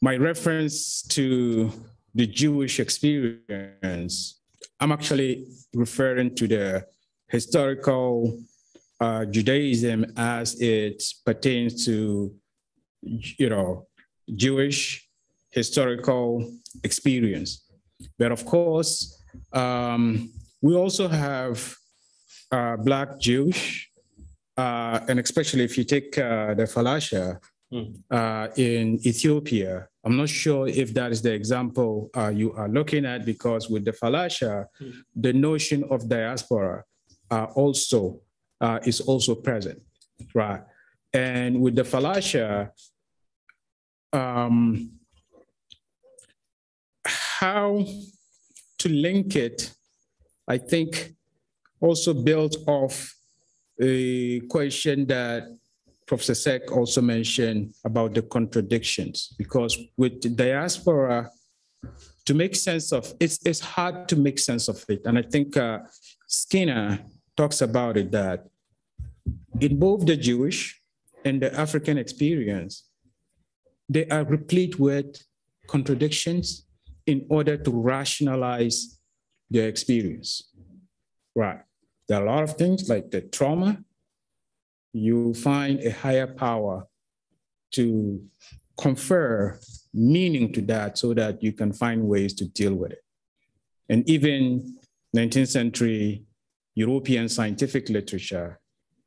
my reference to the Jewish experience, I'm actually referring to the historical Judaism as it pertains to, Jewish historical experience. But of course, we also have Black Jewish, and especially if you take the Falasha in Ethiopia. I'm not sure if that is the example you are looking at, because with the Falasha, the notion of diaspora is also present, right? And with the Falasha, how to link it, I think, also built off a question that Professor Sek also mentioned about the contradictions, because with the diaspora, to make sense of it's hard to make sense of it. And I think Skinner talks about it, that in both the Jewish and the African experience, they are replete with contradictions in order to rationalize their experience, right? There are a lot of things like the trauma. You find a higher power to confer meaning to that so that you can find ways to deal with it. And even 19th century European scientific literature,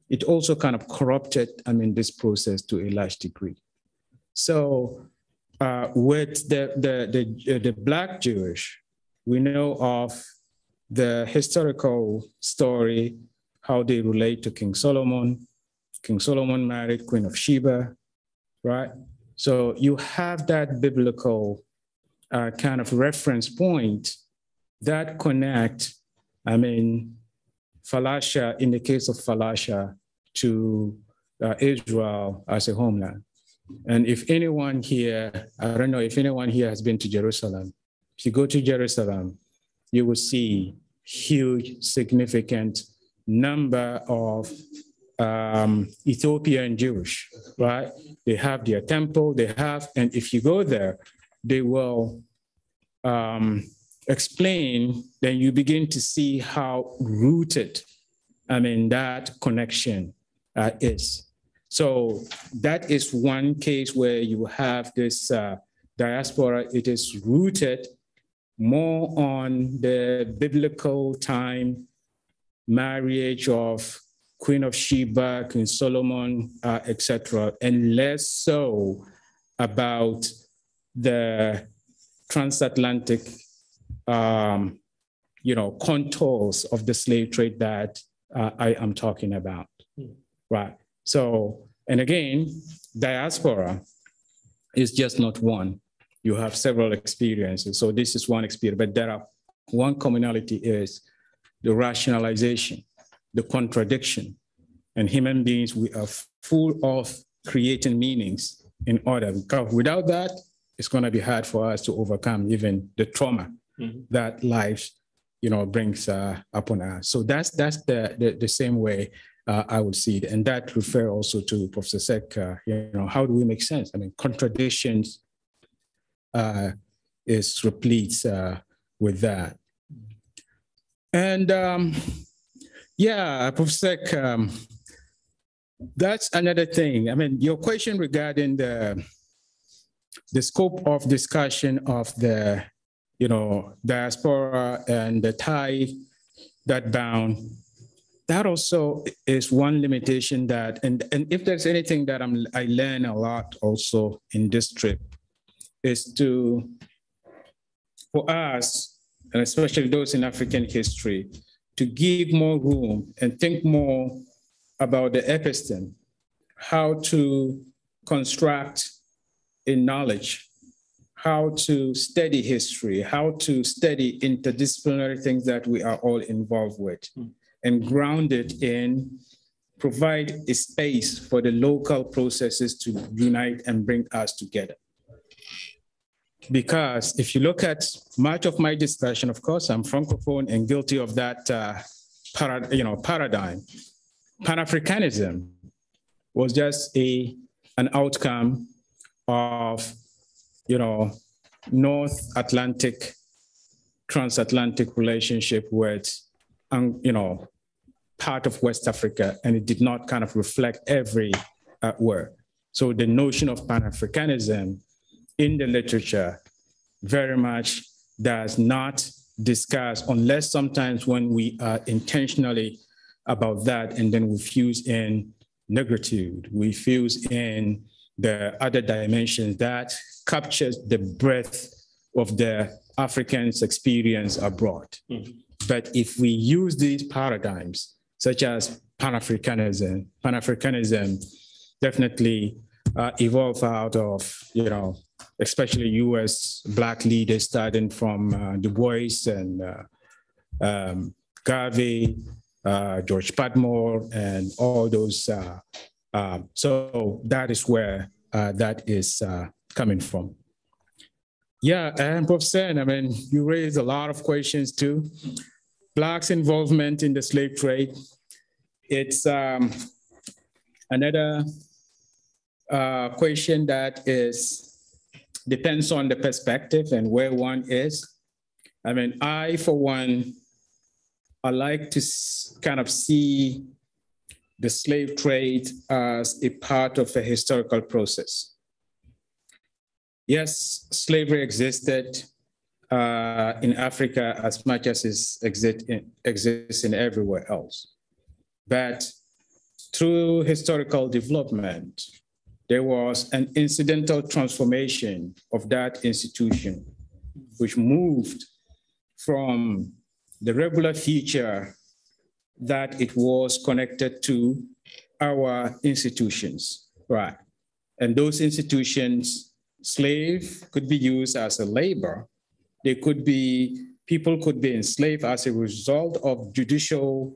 it also kind of corrupted, this process to a large degree. So with the Black Jewish, we know of the historical story, how they relate to King Solomon. King Solomon married Queen of Sheba, right? So you have that biblical kind of reference point that connect, Phalasha, in the case of Phalasha, to Israel as a homeland. And if anyone here, I don't know if anyone here has been to Jerusalem, if you go to Jerusalem, you will see huge, significant number of Ethiopian Jewish, right? They have their temple, and if you go there, they will explain, then you begin to see how rooted, that connection is. So that is one case where you have this diaspora. It is rooted more on the biblical time marriage of Queen of Sheba, King Solomon, etc., and less so about the transatlantic, contours of the slave trade that I am talking about, right? So, and again, diaspora is just not one. You have several experiences. So this is one experience, but there are one commonality is the rationalization, the contradiction. And human beings, we are full of creating meanings in order, because without that, it's going to be hard for us to overcome even the trauma that life, brings upon us. So that's the same way I would see it. And that refers also to Professor Sek, how do we make sense? Contradictions is replete with that. And Professor Sek, that's another thing. Your question regarding the scope of discussion of the, diaspora and the tie that bound, that also is one limitation that, and if there's anything that I learn a lot also in this trip, is for us, and especially those in African history, to give more room and think more about the episteme, how to construct a knowledge, how to study history, how to study interdisciplinary things that we are all involved with, and ground it in, provide a space for the local processes to unite and bring us together. Because if you look at much of my discussion, of course, I'm Francophone and guilty of that paradigm. Pan-Africanism was just an outcome of, North Atlantic, transatlantic relationship with, part of West Africa, and it did not kind of reflect everywhere. So the notion of Pan-Africanism in the literature very much does not discuss, unless sometimes when we are intentionally about that, and then we fuse in negritude, we fuse in the other dimensions that captures the breadth of the Africans' experience abroad. But if we use these paradigms, such as Pan-Africanism definitely evolved out of, especially US Black leaders starting from Du Bois and Garvey, George Padmore, and all those. So that is where that is coming from. Yeah, and Professor, you raised a lot of questions too. Blacks' involvement in the slave trade. It's another question that depends on the perspective and where one is. I, for one, I like to kind of see the slave trade as a part of a historical process. yes, slavery existed in Africa as much as it exists in everywhere else. But through historical development, there was an incidental transformation of that institution, which moved from the regular feature that it was connected to our institutions, right? And those institutions, slave could be used as a labor. People could be enslaved as a result of judicial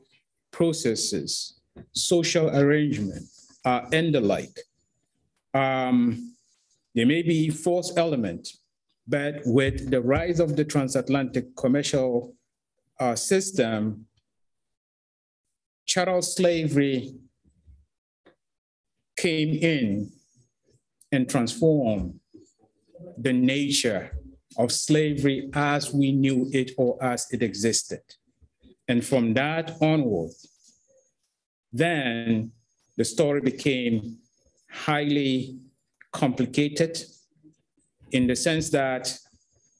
processes, social arrangement, and the like. There may be forced element, but with the rise of the transatlantic commercial system, chattel slavery came in and transformed the nature of slavery as we knew it or as it existed. And from that onward, then the story became highly complicated in the sense that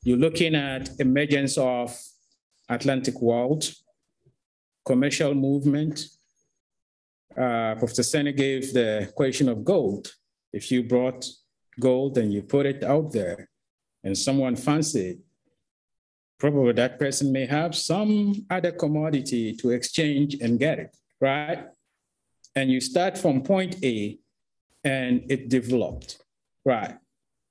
you're looking at emergence of Atlantic world, commercial movement. Professor Sene gave the question of gold. If you brought gold and you put it out there and someone fancied it, probably that person may have some other commodity to exchange and get it, right? And you start from point A and it developed, right?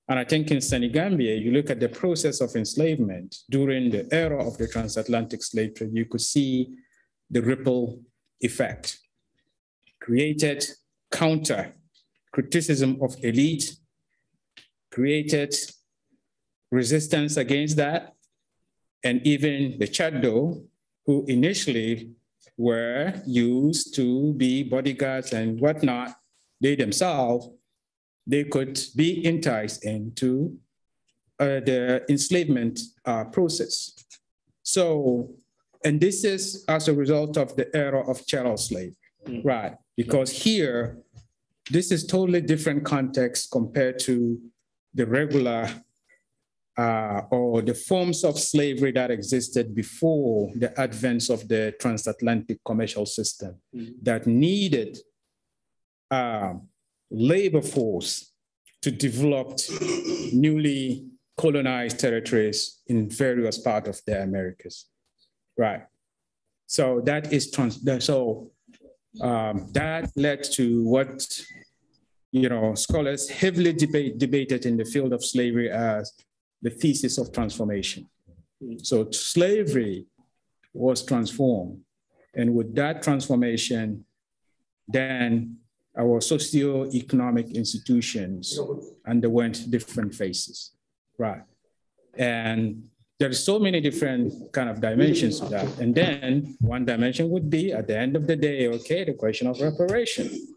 And I think in Senegambia, you look at the process of enslavement during the era of the transatlantic slave trade, you could see the ripple effect. Created counter criticism of elite, created resistance against that, and even the Chaddo, who initially were used to be bodyguards and whatnot, they themselves, they could be enticed into the enslavement process. So, and this is as a result of the era of chattel slavery, right? Because here, this is totally different context compared to the regular or the forms of slavery that existed before the advent of the transatlantic commercial system that needed labor force to develop newly colonized territories in various parts of the Americas, right? So that is that led to what scholars heavily debated in the field of slavery as the thesis of transformation. So slavery was transformed, and with that transformation, then our socio-economic institutions underwent different phases, right? And there are so many different kind of dimensions to that. And then one dimension would be, at the end of the day, okay, the question of reparation.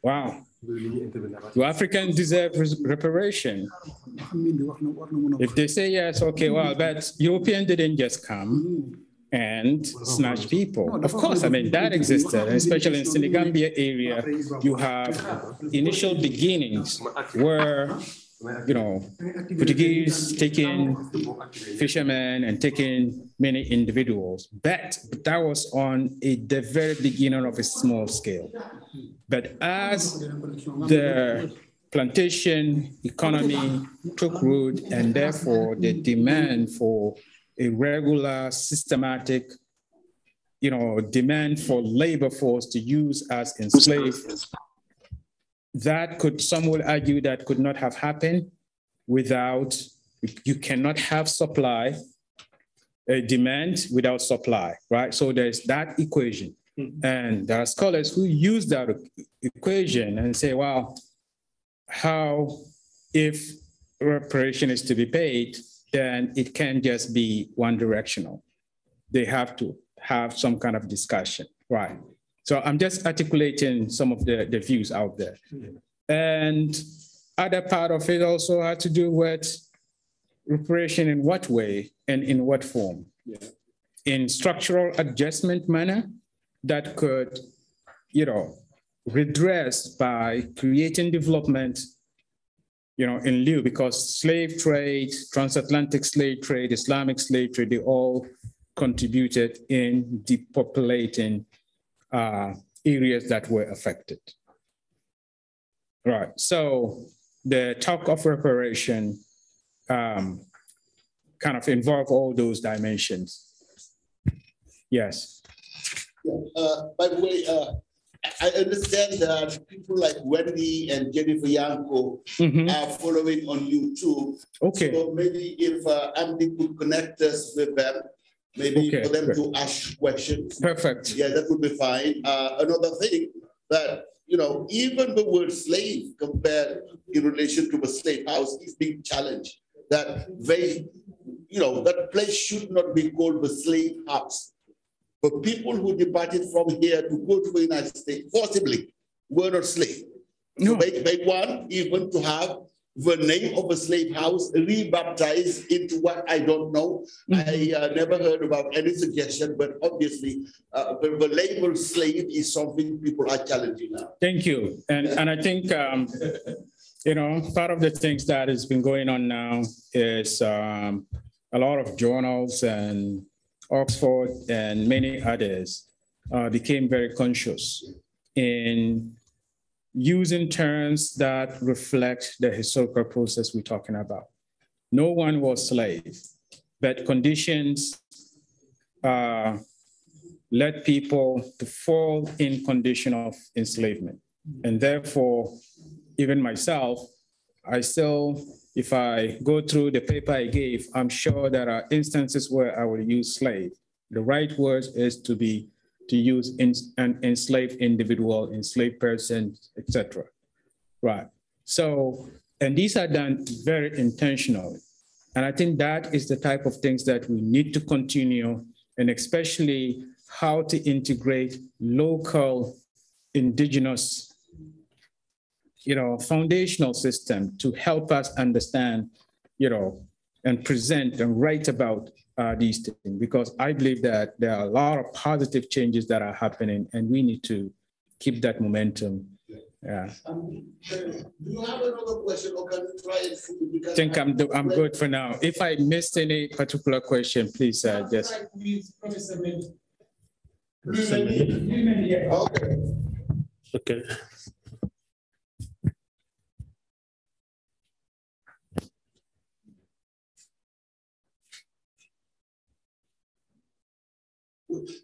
Wow. Do Africans deserve reparation? If they say yes, okay, well, but Europeans didn't just come and snatch people. Of course, I mean, that existed, especially in Senegambia area, you have initial beginnings where, Portuguese taking fishermen and taking many individuals, but that was on the very beginning of a small scale. But as the plantation economy took root, and therefore the demand for a regular, systematic, demand for labor force to use as enslaved, some will argue that could not have happened without, you cannot have supply, demand without supply, right? So there's that equation. And there are scholars who use that equation and say, well, how, if reparation is to be paid, then it can't just be one directional. They have to have some kind of discussion, right? So I'm just articulating some of the views out there. And other part of it also had to do with reparation in what way and in what form. In structural adjustment manner that could, redress by creating development, in lieu, because slave trade, transatlantic slave trade, Islamic slave trade, they all contributed in depopulating areas that were affected. Right, so the talk of reparation kind of involve all those dimensions. Yes. By the way, I understand that people like Wendy and Jennifer Yanko are following on YouTube. Okay. So maybe if Andy could connect us with them, maybe for them to ask questions. Perfect. Yeah, that would be fine. Another thing that, even the word slave compared in relation to a slave house is being challenged. That that place should not be called the slave house. But people who departed from here to go to the United States forcibly were not slaves. No. So they want even to have the name of a slave house rebaptized into what I don't know. I never heard about any suggestion, but obviously the label slave is something people are challenging now. Thank you. And I think, part of the things that has been going on now is a lot of journals and Oxford and many others became very conscious in using terms that reflect the historical process we're talking about. No one was slave, but conditions led people to fall in condition of enslavement. And therefore, even myself, I still, if I go through the paper I gave, I'm sure there are instances where I will use slave. The right word is to use an enslaved individual, enslaved person, etc. Right. So, and these are done very intentionally. And I think that is the type of things that we need to continue, and especially how to integrate local indigenous foundational system to help us understand, and present and write about these things, because I believe that there are a lot of positive changes that are happening, and we need to keep that momentum. Yeah. Do you have another question, or can you try it? I think I'm good for now. If I missed any particular question, please just. Okay.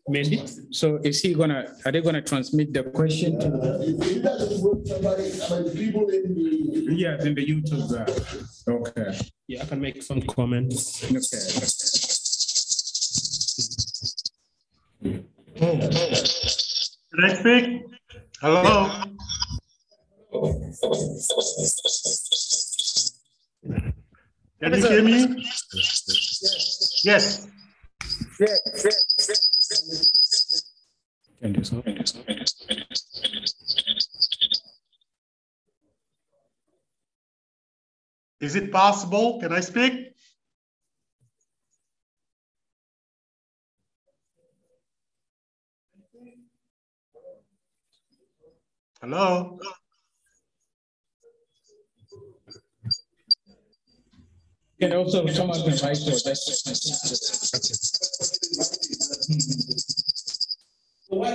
Maybe. So are they gonna transmit the question to the people in the in the YouTube? Okay. Yeah, I can make some comments. Okay. Can I speak? Hello. Can you hear me? Yes. Can do so. Is it possible? Can I speak? Hello. And also someone can write to Okay.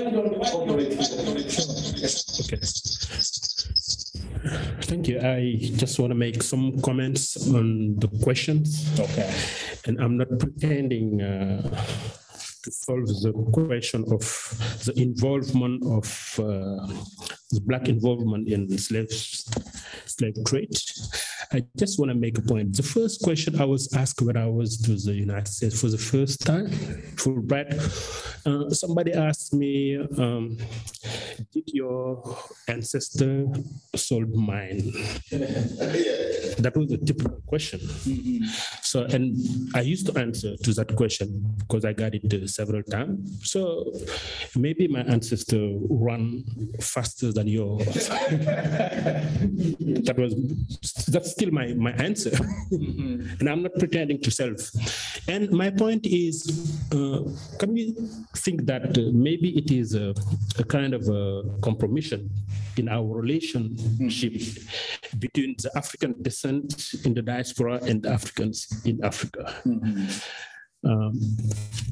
Thank you. I just want to make some comments on the questions. Okay. And I'm not pretending to solve the question of the involvement of the Black involvement in slave trade. I just want to make a point. The first question I was asked when I was to the United States for the first time, Fulbright, somebody asked me, did your ancestor sold mine? That was a typical question. So, and I used to answer to that question because I got it several times. So maybe my ancestor ran faster than yours. That's still my answer. And I'm not pretending to self. And my point is, can we think that maybe it is a kind of a compromission in our relationship between the African descent in the diaspora and the Africans in Africa.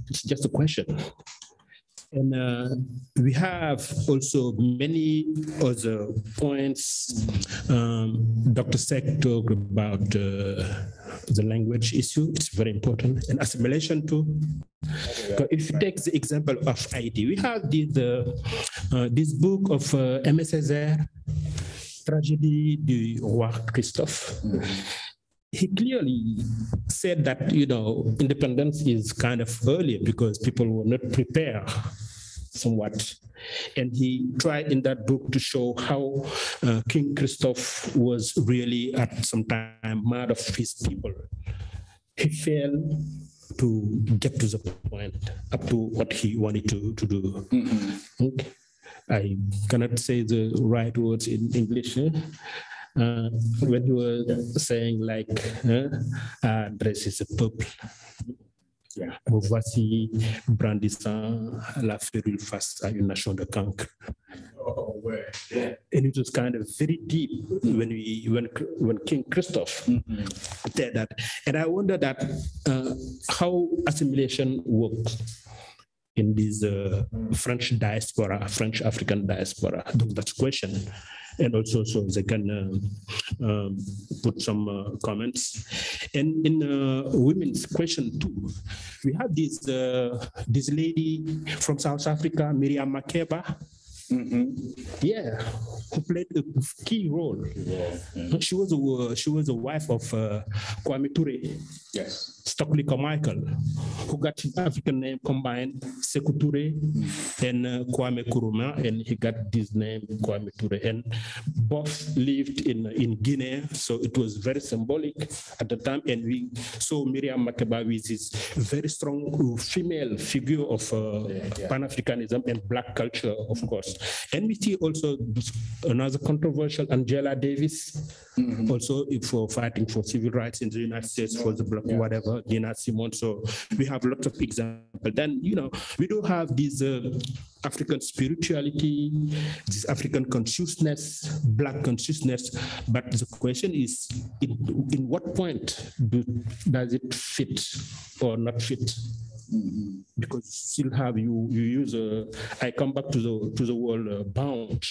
It's just a question. And we have also many other points. Dr. Sek talked about the language issue. It's very important, and assimilation too. If you take the example of Haiti, we have this book of Aimé Césaire, Tragédie du Roi Christophe. He clearly said that, you know, independence is kind of earlier because people were not prepared somewhat. And he tried in that book to show how King Christophe was really at some time mad of his people. He failed to get to the point up to what he wanted to do. Okay. I cannot say the right words in English. When you were saying like, dress is a peuple. Yeah. Voici brandissant la férule face à une nation de cancre. Yeah. And it was kind of very deep when King Christophe said that. And I wonder that how assimilation works in this French diaspora, French African diaspora. That's a question. And also, so they can put some comments. And in women's question too, we have this lady from South Africa, Miriam Makeba. Yeah, who played a key role. She was a wife of Kwame Ture. Yes. Stockley Carmichael, who got his African name combined, Sekou Touré and Kwame Nkrumah, and he got this name Kwame Touré. And both lived in Guinea, so it was very symbolic at the time. And we saw Miriam Makeba with this very strong female figure of Pan-Africanism and Black culture, of course. And we see also another controversial, Angela Davis, also for fighting for civil rights in the United States, for the Black, whatever, Nina Simone. So we have lots of examples. Then, you know, we do have this African spirituality, this African consciousness, Black consciousness. But the question is, in what point does it fit or not fit? Because still have you use I come back to the word bound,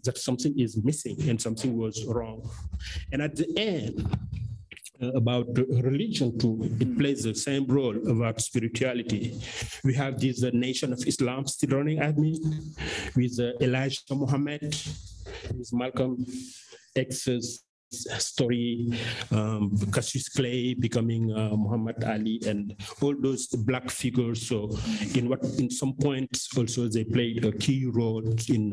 that something is missing and something was wrong. And at the end, about religion too, it plays the same role about spirituality. We have this nation of Islam still running at me with Elijah Muhammad, with Malcolm X's story, Cassius Clay becoming Muhammad Ali, and all those Black figures. So in some points also they played a key role in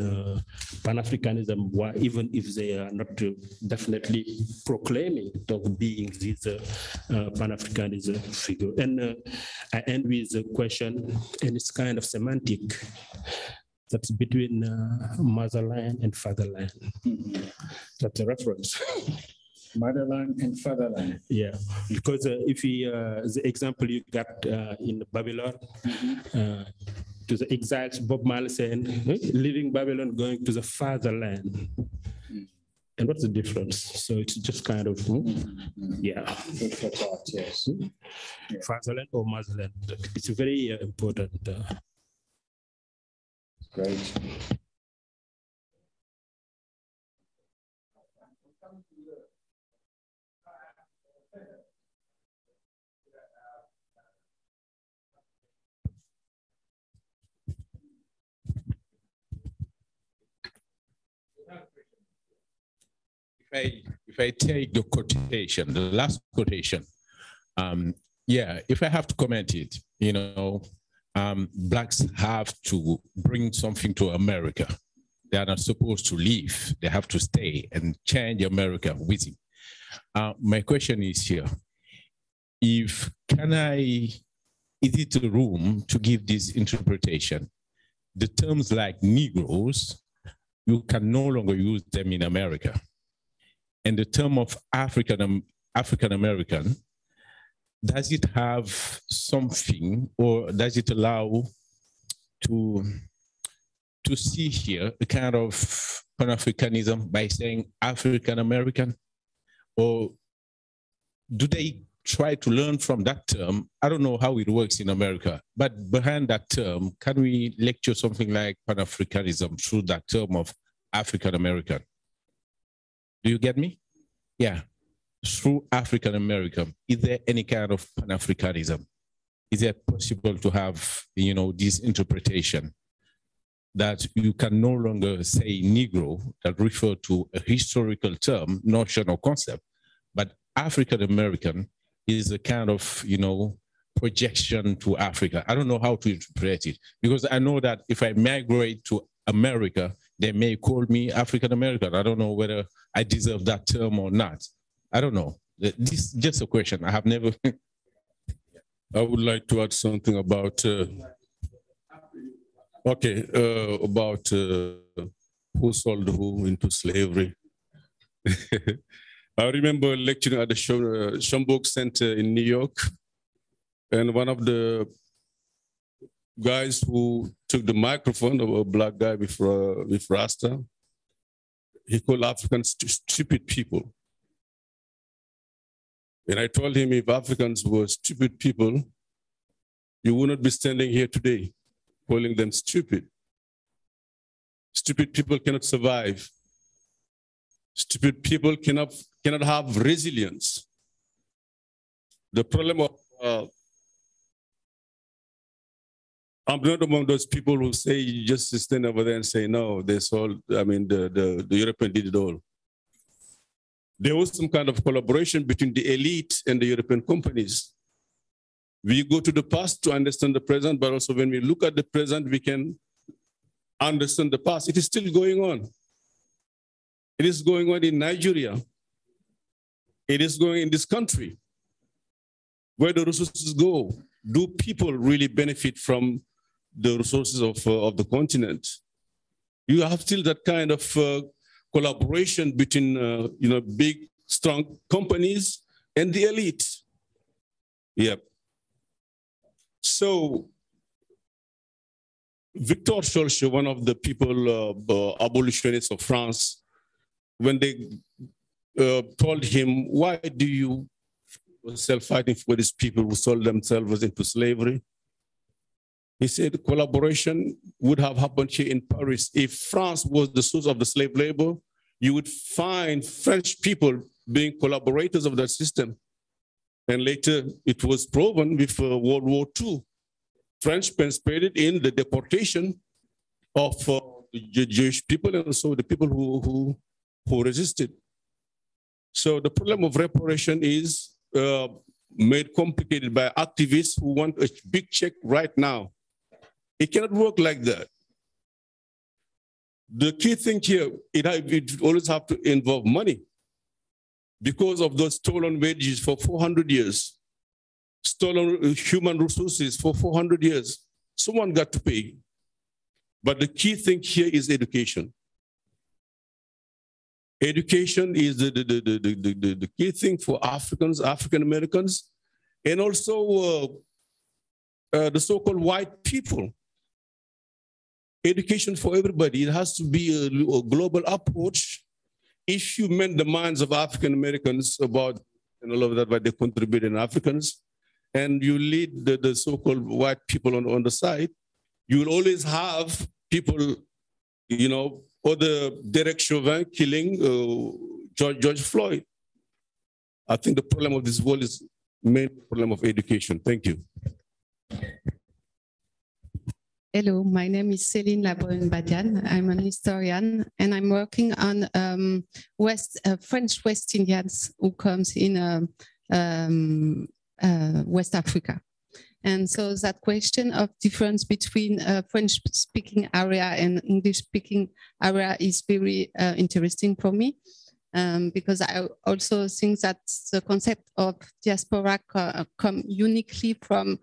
Pan-Africanism, even if they are not definitely proclaiming of being this Pan-Africanism figure. And I end with a question, and it's kind of semantic. That's between motherland and fatherland. That's a reference. Motherland and fatherland. Yeah, because if we, the example you got in Babylon, to the exiles, Bob Marley saying, leaving Babylon, going to the fatherland. And what's the difference? So it's just kind of, yeah. Yes. Fatherland or motherland. It's very important. Great. If I take the quotation, the last quotation, if I have to comment it, you know, Blacks have to bring something to America. They are not supposed to leave. They have to stay and change America with it. My question is here: is it a room to give this interpretation? The terms like Negroes, you can no longer use them in America. And the term of African American, does it have something, or does it allow to see here a kind of Pan-Africanism by saying African American? Or do they try to learn from that term? I don't know how it works in America, but behind that term, can we lecture something like Pan-Africanism through that term of African American? Do you get me? Yeah. Through African American, is there any kind of Pan-Africanism? Is it possible to have, this interpretation that you can no longer say Negro that refer to a historical term, notion or concept, but African American is a kind of, projection to Africa. I don't know how to interpret it, because I know that if I migrate to America, they may call me African American. I don't know whether I deserve that term or not. I don't know. This is just a question. I have never. I would like to add something about, about who sold who into slavery. I remember lecturing at the Schomburg Center in New York, and one of the guys who took the microphone, a black guy with Rasta, he called Africans stupid people. And I told him, if Africans were stupid people, you would not be standing here today calling them stupid. Stupid people cannot survive. Stupid people cannot have resilience. The problem of, I'm not among those people who say you just stand over there and say, no, the European did it all. There was some kind of collaboration between the elite and the European companies. We go to the past to understand the present, but also when we look at the present, we can understand the past. It is still going on. It is going on in Nigeria. It is going in this country. Where the resources go, do people really benefit from the resources of the continent? You have still that kind of collaboration between big, strong companies and the elite. Yep. So Victor Schulze, one of the people, abolitionists of France, when they told him, why do you fighting for these people who sold themselves into slavery? He said collaboration would have happened here in Paris. If France was the source of the slave labor, you would find French people being collaborators of that system. And later it was proven with World War II. French participated in the deportation of the Jewish people and also the people who resisted. So the problem of reparation is made complicated by activists who want a big check right now. It cannot work like that. The key thing here, it always have to involve money because of those stolen wages for 400 years, stolen human resources for 400 years. Someone got to pay. But the key thing here is education. Education is the key thing for Africans, African Americans, and also the so-called white people. Education for everybody. It has to be a global approach. If you mend the minds of African Americans about and all of that, what they contribute in Africans, and you lead the so-called white people on the side, you will always have people, or the Derek Chauvin killing George Floyd. I think the problem of this world is the main problem of education. Thank you. Hello, my name is Céline Labonne-Badian. I'm an historian, and I'm working on French West Indians who comes in West Africa. And so that question of difference between French-speaking area and English-speaking area is very interesting for me, because I also think that the concept of diaspora come uniquely from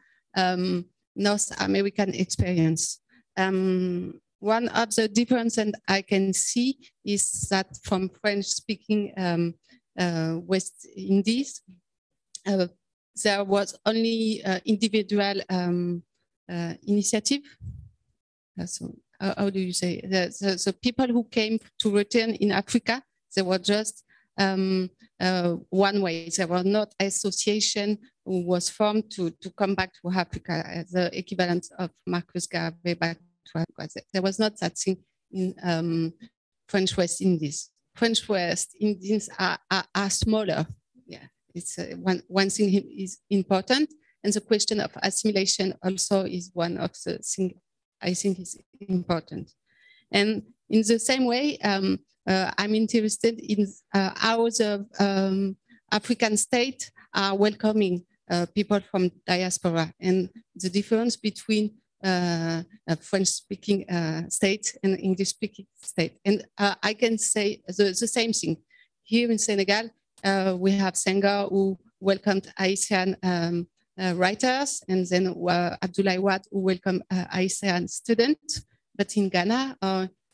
North American experience. One of the differences I can see is that from French-speaking West Indies, there was only individual initiative. So how do you say, the people who came to return in Africa, they were just one way. There were not association who was formed to come back to Africa as the equivalent of Marcus Garvey back to Africa. There was not that thing in French West Indies. French West Indies are smaller. Yeah, it's one thing is important. And the question of assimilation also is one of the things I think is important. And in the same way, I'm interested in how the African states are welcoming people from diaspora and the difference between French-speaking states and English-speaking states. And I can say the same thing. Here in Senegal, we have Senghor who welcomed Haitian writers, and then Abdoulaye Wade who welcomed Haitian students. But in Ghana,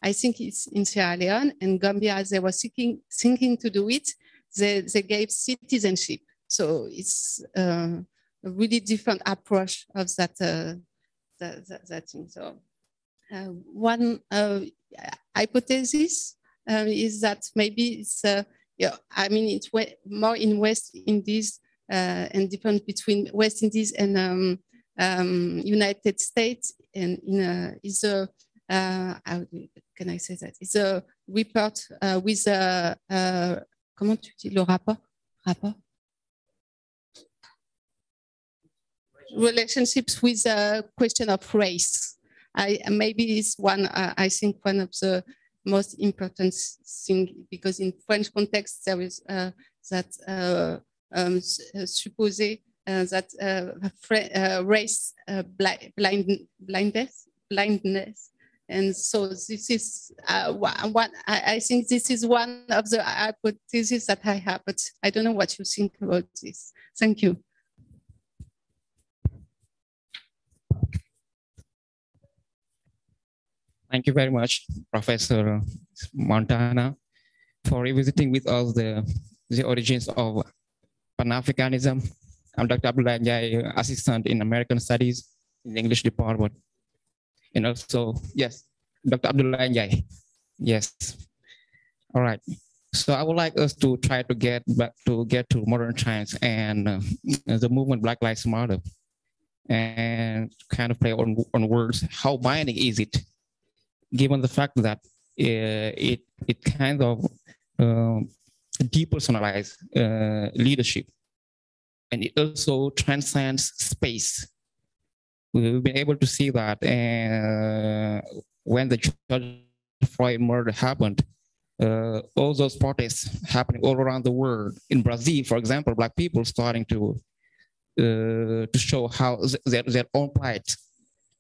I think it's in Sierra Leone and Gambia, they were thinking to do it. They gave citizenship. So it's a really different approach of that thing. So one hypothesis is that maybe it's, I mean, it's more in West Indies and different between West Indies and United States. And is a, how can I say that? It's a report with comment tu dis le rapport? Relationships with a question of race. Maybe it's one, I think one of the most important thing, because in French context, there is that supposé that race blindness. And so this is one, I think this is one of the hypotheses that I have, but I don't know what you think about this. Thank you. Thank you very much, Professor Montana, for revisiting with us the origins of Pan-Africanism. I'm Dr. Abdoulaye Ndiaye, Assistant in American Studies in the English Department. And also, yes, Dr. Abdoulaye Ndiaye. Yes. All right. So I would like us to try to get to modern times and the movement Black Lives Matter, and kind of play on words. How binding is it, given the fact that it kind of depersonalized leadership, and it also transcends space. We've been able to see that when the George Floyd murder happened, all those protests happening all around the world. In Brazil, for example, Black people starting to show how their own plight.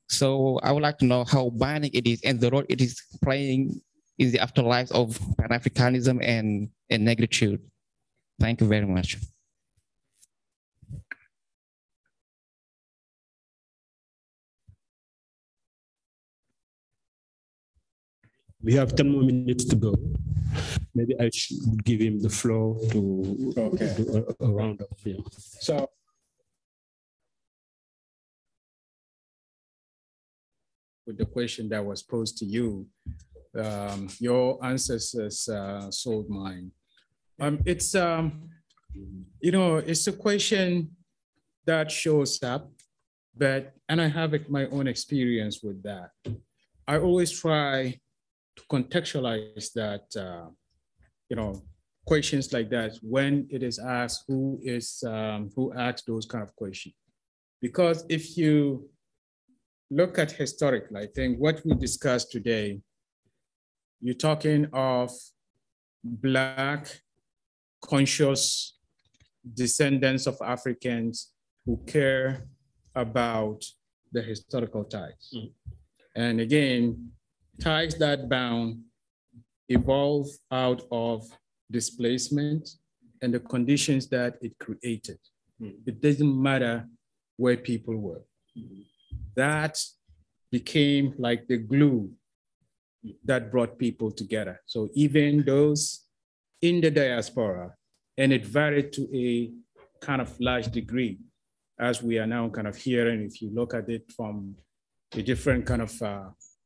So I would like to know how binding it is and the role it is playing in the afterlife of Pan-Africanism and negritude. Thank you very much. We have 10 more minutes to go. Maybe I should give him the floor to do a roundup here. So, with the question that was posed to you, your ancestors sold mine. It's you know, it's a question that shows up, and I have my own experience with that. I always try to contextualize that, you know, questions like that when it is asked who asked those kind of questions. Because if you look at historically, I think what we discussed today, you're talking of Black conscious descendants of Africans who care about the historical ties. Mm. And again, ties that bound evolve out of displacement and the conditions that it created. Mm. It doesn't matter where people were. Mm. That became like the glue that brought people together. So even those in the diaspora, and it varied to a kind of large degree, as we are now kind of hearing, if you look at it from a different kind of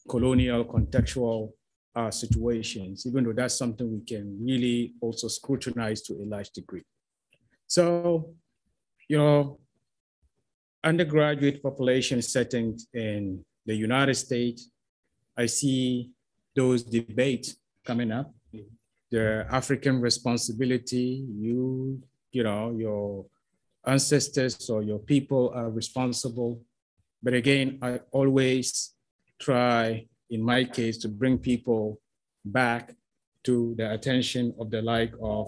colonial contextual situations, even though that's something we can really also scrutinize to a large degree. So, undergraduate population settings in the United States, I see those debates coming up. The African responsibility, your ancestors or your people are responsible. But again, I always try, in my case, to bring people back to the attention of the like of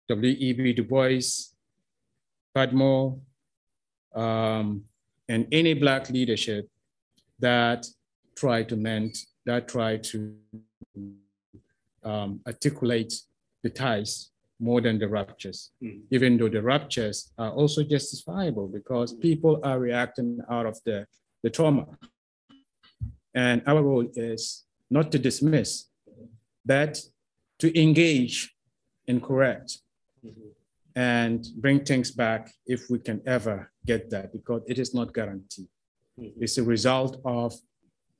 W.E.B. Du Bois, Padmo, and any Black leadership that try to articulate the ties more than the ruptures, even though the ruptures are also justifiable because people are reacting out of the trauma. And our role is not to dismiss, but to engage and correct and bring things back if we can ever get that, because it is not guaranteed. It's a result of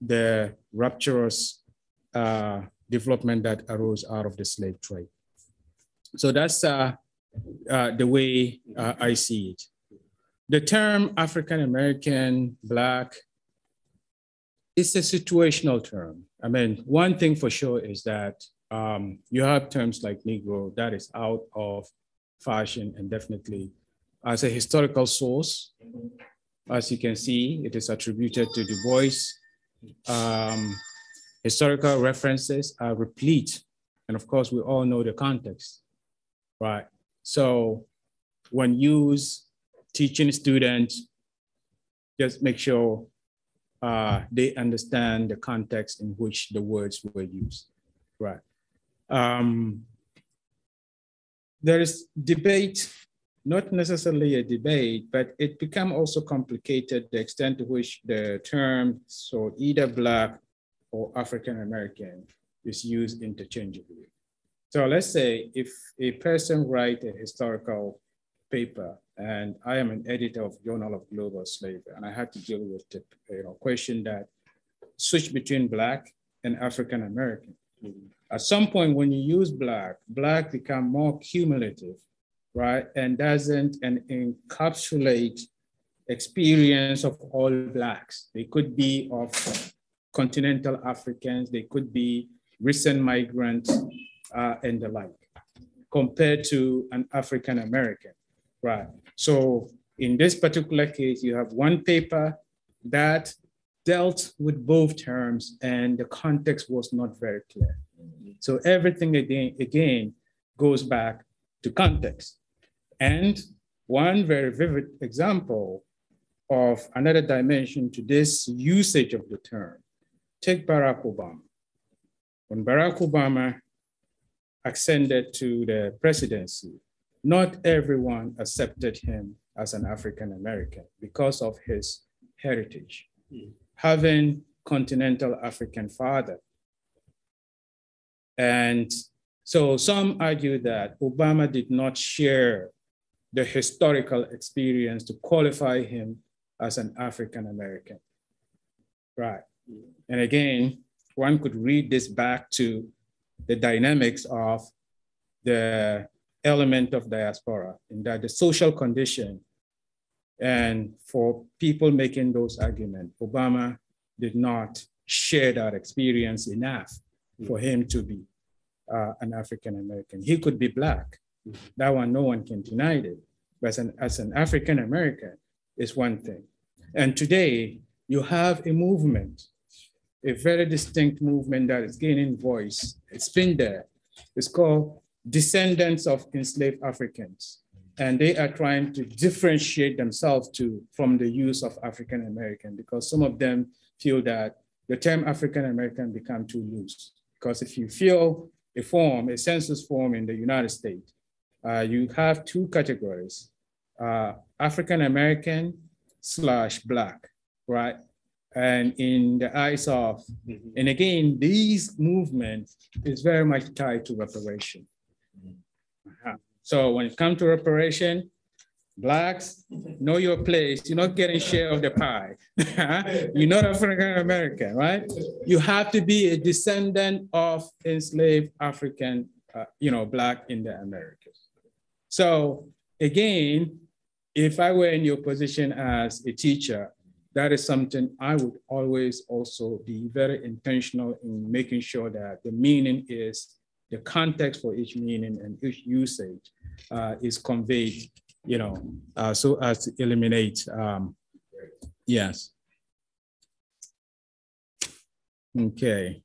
the rupturous development that arose out of the slave trade. So that's the way I see it. The term African-American, Black, it's a situational term. I mean, one thing for sure is that you have terms like Negro that is out of fashion, and definitely as a historical source, as you can see, it is attributed to Du Bois. Historical references are replete. And of course, we all know the context, right? So when use teaching students, just make sure they understand the context in which the words were used, right? There is debate, not necessarily a debate, but it became also complicated, the extent to which the term, so either Black or African-American is used interchangeably. So let's say if a person writes a historical paper, and I am an editor of Journal of Global Slavery, and I had to deal with the question that switch between Black and African-American. At some point when you use Black become more cumulative, right? And doesn't encapsulate experience of all Blacks. They could be of continental Africans, they could be recent migrants and the like, compared to an African-American, right? So in this particular case, you have one paper that dealt with both terms and the context was not very clear. So everything again goes back to context. And one very vivid example of another dimension to this usage of the term, take Barack Obama. When Barack Obama ascended to the presidency, not everyone accepted him as an African-American because of his heritage, having continental African father. And so some argue that Obama did not share the historical experience to qualify him as an African-American, right? And again, one could read this back to the dynamics of the element of diaspora, in that the social condition, and for people making those arguments, Obama did not share that experience enough for him to be an African-American. He could be Black. That one, no one can deny it. But as an African-American is one thing. And today you have a movement, a very distinct movement that is gaining voice. It's been there. It's called Descendants of Enslaved Africans. And they are trying to differentiate themselves from the use of African-American, because some of them feel that the term African-American become too loose. Because if you fill a census form in the United States, you have two categories, African-American / Black, right? And in the eyes of, and again, these movements is very much tied to reparation. So when it comes to reparation, Blacks, know your place. You're not getting share of the pie. You're not African American, right? You have to be a descendant of enslaved African, Black in the Americas. So again, if I were in your position as a teacher, that is something I would always also be very intentional in making sure that the meaning is, the context for each meaning and each usage is conveyed, so as to eliminate, yes. Okay.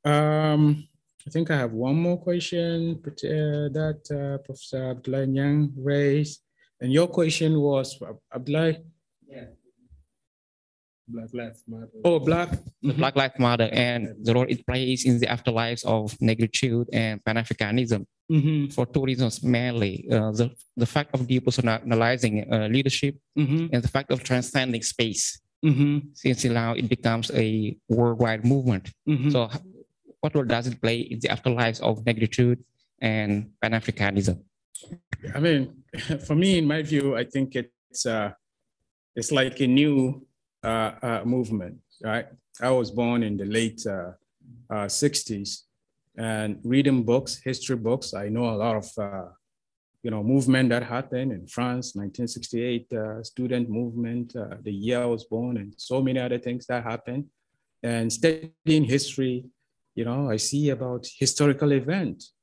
I think I have one more question that Professor Abdullah Nyang raised. And your question was, Abdullah? Yeah. Black Lives Matter. Oh, Black Lives Matter and the role it plays in the afterlives of negritude and Pan-Africanism. For two reasons mainly. The fact of depersonalizing leadership and the fact of transcending space. Since now it becomes a worldwide movement. So what role does it play in the afterlives of negritude and Pan-Africanism? I mean, for me, in my view, I think it's like a new movement, right? I was born in the late 60s, and reading books, history books, I know a lot of movement that happened in France, 1968 student movement, the year I was born, and so many other things that happened. And studying history, I see about historical events,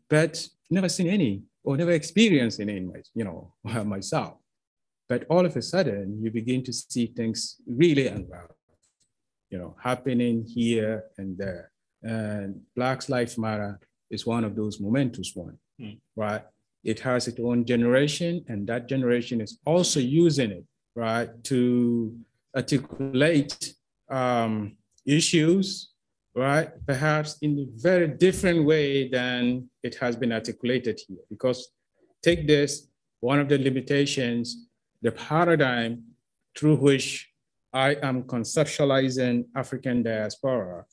but never seen any or never experienced any, myself. But all of a sudden, you begin to see things really unravel, happening here and there. And Black Lives Matter is one of those momentous ones, right? It has its own generation, and that generation is also using it, right, to articulate issues, right, perhaps in a very different way than it has been articulated here. Because take this, one of the limitations, the paradigm through which I am conceptualizing African diaspora,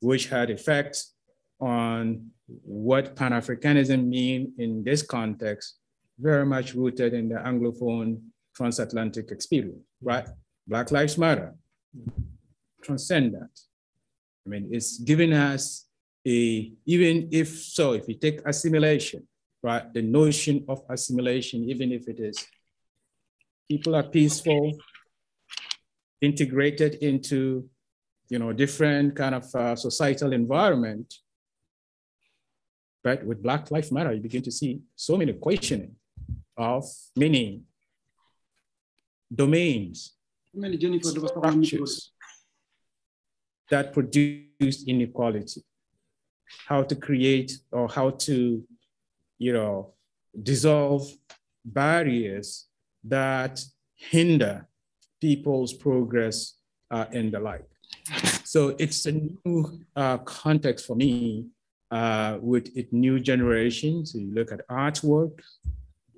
which had effects on what Pan-Africanism means in this context, very much rooted in the Anglophone transatlantic experience, right? Black Lives Matter, transcend that. I mean, it's giving us even if you take assimilation, right? The notion of assimilation, even if it is, people are peaceful, integrated into, different kind of societal environment. But with Black Lives Matter, you begin to see so many questioning of many domains, structures that produce inequality, how to create or how to, dissolve barriers that hinder people's progress and the like. So it's a new context for me with its new generation. So you look at artwork,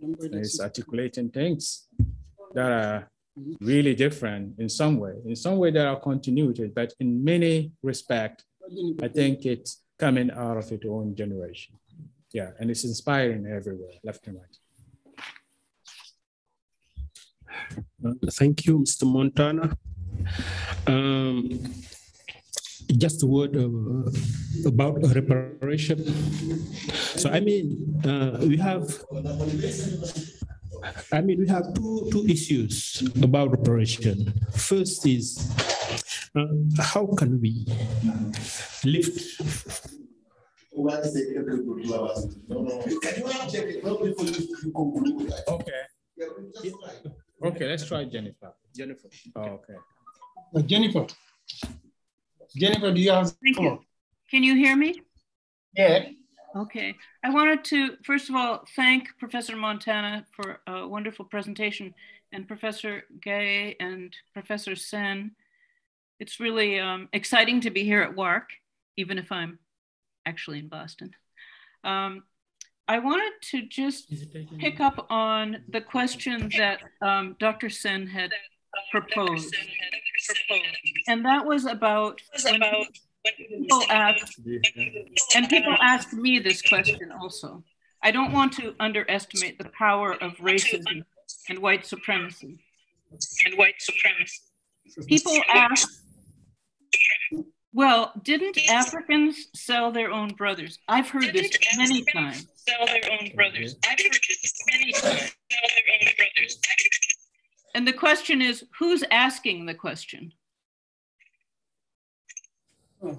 it's articulating things that are really different in some way there are continuities, but in many respects, I think it's coming out of its own generation. Yeah, and it's inspiring everywhere, left and right. Thank you, Mr. Montana. Just a word about reparation. So we have two issues about reparation. First is how can we lift? Okay, let's try Jennifer. Oh, okay. Jennifer, do you have? Thank you. Can you hear me? Yeah. Okay. I wanted to, first of all, thank Professor Montana for a wonderful presentation, and Professor Gay and Professor Sen. It's really exciting to be here at WARC, even if I'm actually in Boston. I wanted to just pick up on the question that Dr. Sen had proposed. And that was about when people ask, and people ask me this question also. I don't want to underestimate the power of racism and white supremacy. People ask, well, didn't Africans sell their own brothers? I've heard this many times. And the question is, who's asking the question? And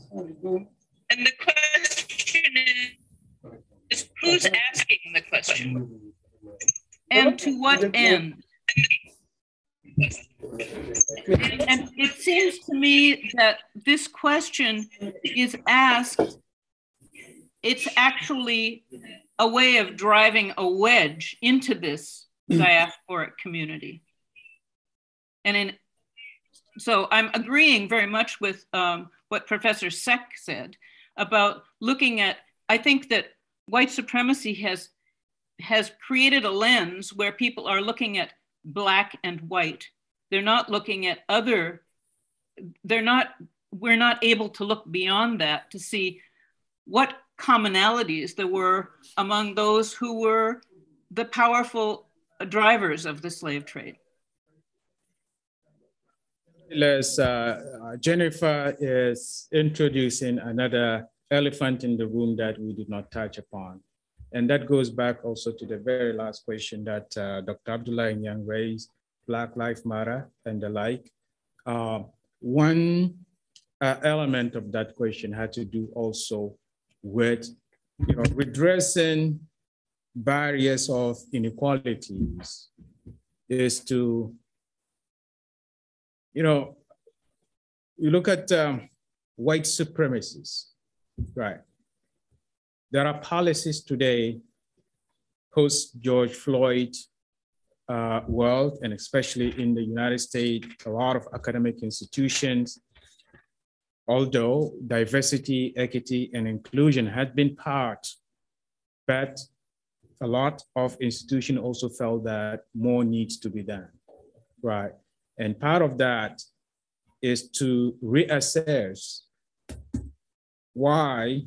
the question is, who's asking the question? And to what end? And it seems to me that this question is asked, it's actually a way of driving a wedge into this diasporic community. And so I'm agreeing very much with what Professor Seck said about looking at, I think that white supremacy has created a lens where people are looking at Black and white. They're not looking at other, we're not able to look beyond that to see what commonalities there were among those who were the powerful drivers of the slave trade. Jennifer is introducing another elephant in the room that we did not touch upon. And that goes back also to the very last question that Dr. Abdullah Nyang raised, Black Lives Matter and the like. One element of that question had to do also with redressing barriers of inequalities is to, you look at white supremacists, right? There are policies today, post George Floyd world, and especially in the United States, a lot of academic institutions, although diversity, equity, and inclusion had been part, but a lot of institutions also felt that more needs to be done, right? And part of that is to reassess why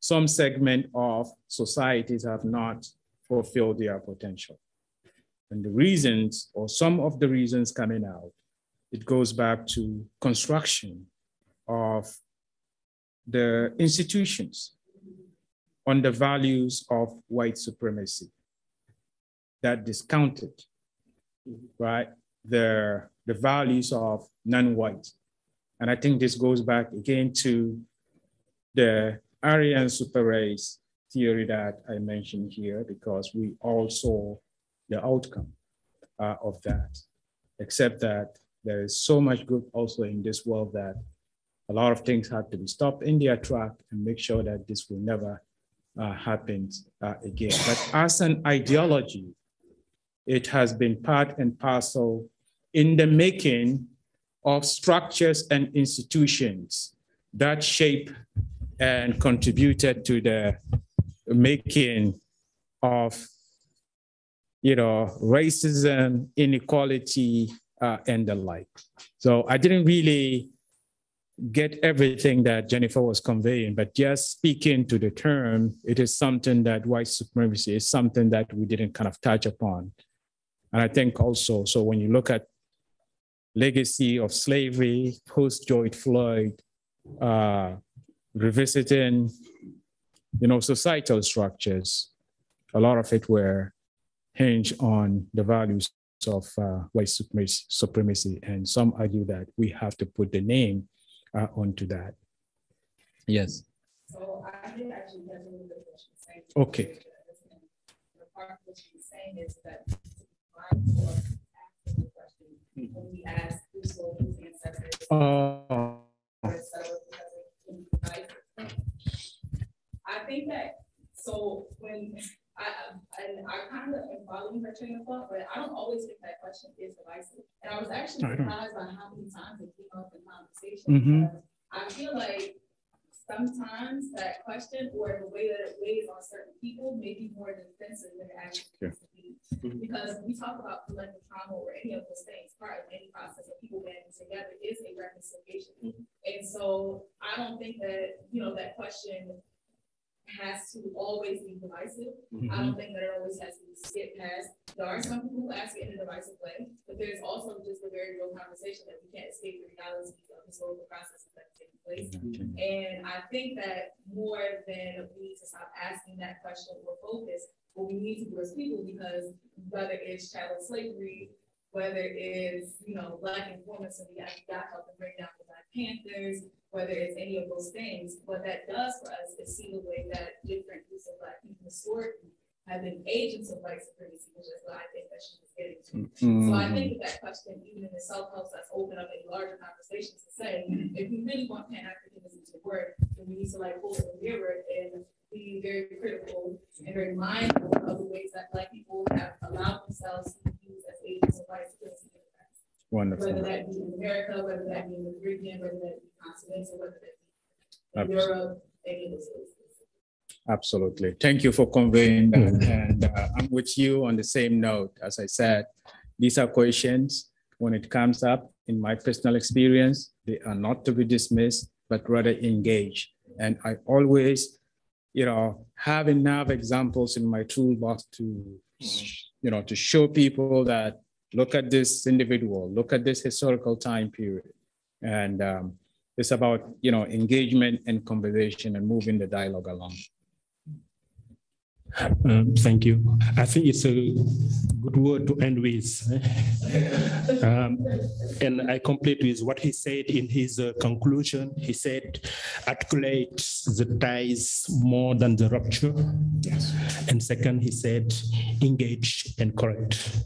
some segment of societies have not fulfilled their potential. And the reasons, or some of the reasons coming out, it goes back to construction of the institutions on the values of white supremacy that discounted, right, the values of non-white. And I think this goes back again to the Aryan super race theory that I mentioned here, because we all saw the outcome of that, except that there is so much good also in this world that a lot of things had to be stopped in their track and make sure that this will never happen again. But as an ideology, it has been part and parcel in the making of structures and institutions that shape and contributed to the making of, racism, inequality, and the like. So I didn't really get everything that Jennifer was conveying, but just speaking to the term, it is something that white supremacy is something that we didn't kind of touch upon. And I think also, so when you look at legacy of slavery, post-George Floyd, revisiting, societal structures, a lot of it were hinged on the values of white supremacy. And some argue that we have to put the name onto that. Yes. So I did actually have a little bit of what she was saying. Okay. The part of what she was saying is that mindful of asking the question when we ask who's ancestors. I think that, so when I kind of am following her train of thought, but I don't always think that question is divisive. And I was actually surprised by how many times it came up in conversation. Because I feel like sometimes that question or the way that it weighs on certain people may be more defensive than it actually needs to be. Because we talk about collective trauma or any of those things, part of any process of people banding together is a reconciliation. And so I don't think that, that question has to always be divisive. I don't think that it always has to be skipped past. There are some people who ask it in a divisive way, but there's also just a very real conversation that we can't escape the realities of historical processes that are taking place. And I think that more than we need to stop asking that question or focus, what we need to do as people, because whether it's chattel slavery, whether it's, you know, Black informants of the FBI helping bring down the Black Panthers, whether it's any of those things, what that does for us is see the way that different groups of Black people historically have been agents of white supremacy, which is what I think that she was getting to. So I think that question, even in itself, helps us open up a larger conversation to say, if we really want Pan-Africanism to work, then we need to like hold a mirror and be very critical and very mindful of the ways that Black people have allowed themselves to be used as agents of white supremacy. Wonderful. Whether that be in America, whether that be in the Caribbean, whether that be continental, whether that be in Europe, any of those places. Absolutely. Thank you for conveying that. And I'm with you on the same note. As I said, these are questions, when it comes up, in my personal experience, they are not to be dismissed, but rather engaged. And I always, you know, have enough examples in my toolbox to, you know, to show people that look at this individual, look at this historical time period. And it's about, you know, engagement and conversation and moving the dialogue along. Thank you. I think it's a good word to end with. And I complete with what he said in his conclusion. He said, articulate the ties more than the rupture. Yes. And second, he said, engage and correct.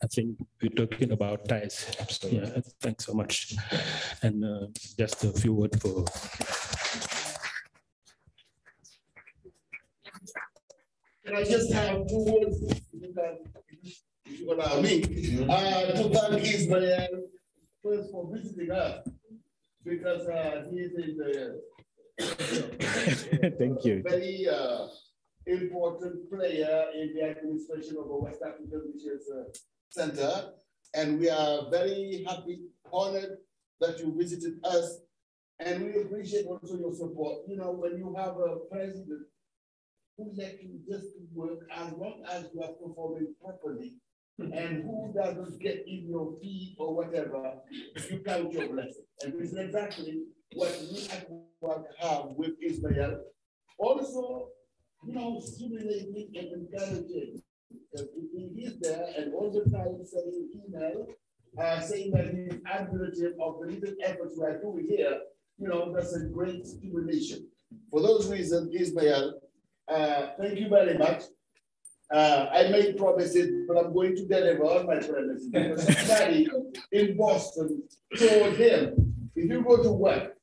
I think we're talking about ties. Absolutely. Yeah, thanks so much. And just a few words for... Can I just have 2 words, if you allow me, to thank Ismael first for visiting us, because he is in the Thank you. Very important player in the administration of the West African Research Center, and we are very happy, honored that you visited us, and we appreciate also your support. You know, when you have a president who let you just work as long as you are performing properly, and who doesn't get in your feet or whatever, you count your blessing. And this is exactly what we at work have with Ismael. Also, you know, stimulating and encouraging. He's there and all the time sending email saying that he's admirative of the little efforts we are doing here. You know, that's a great stimulation. For those reasons, Ismael, thank you very much. I made promises, but I'm going to deliver on my promises. Somebody in Boston told him, if you go to work,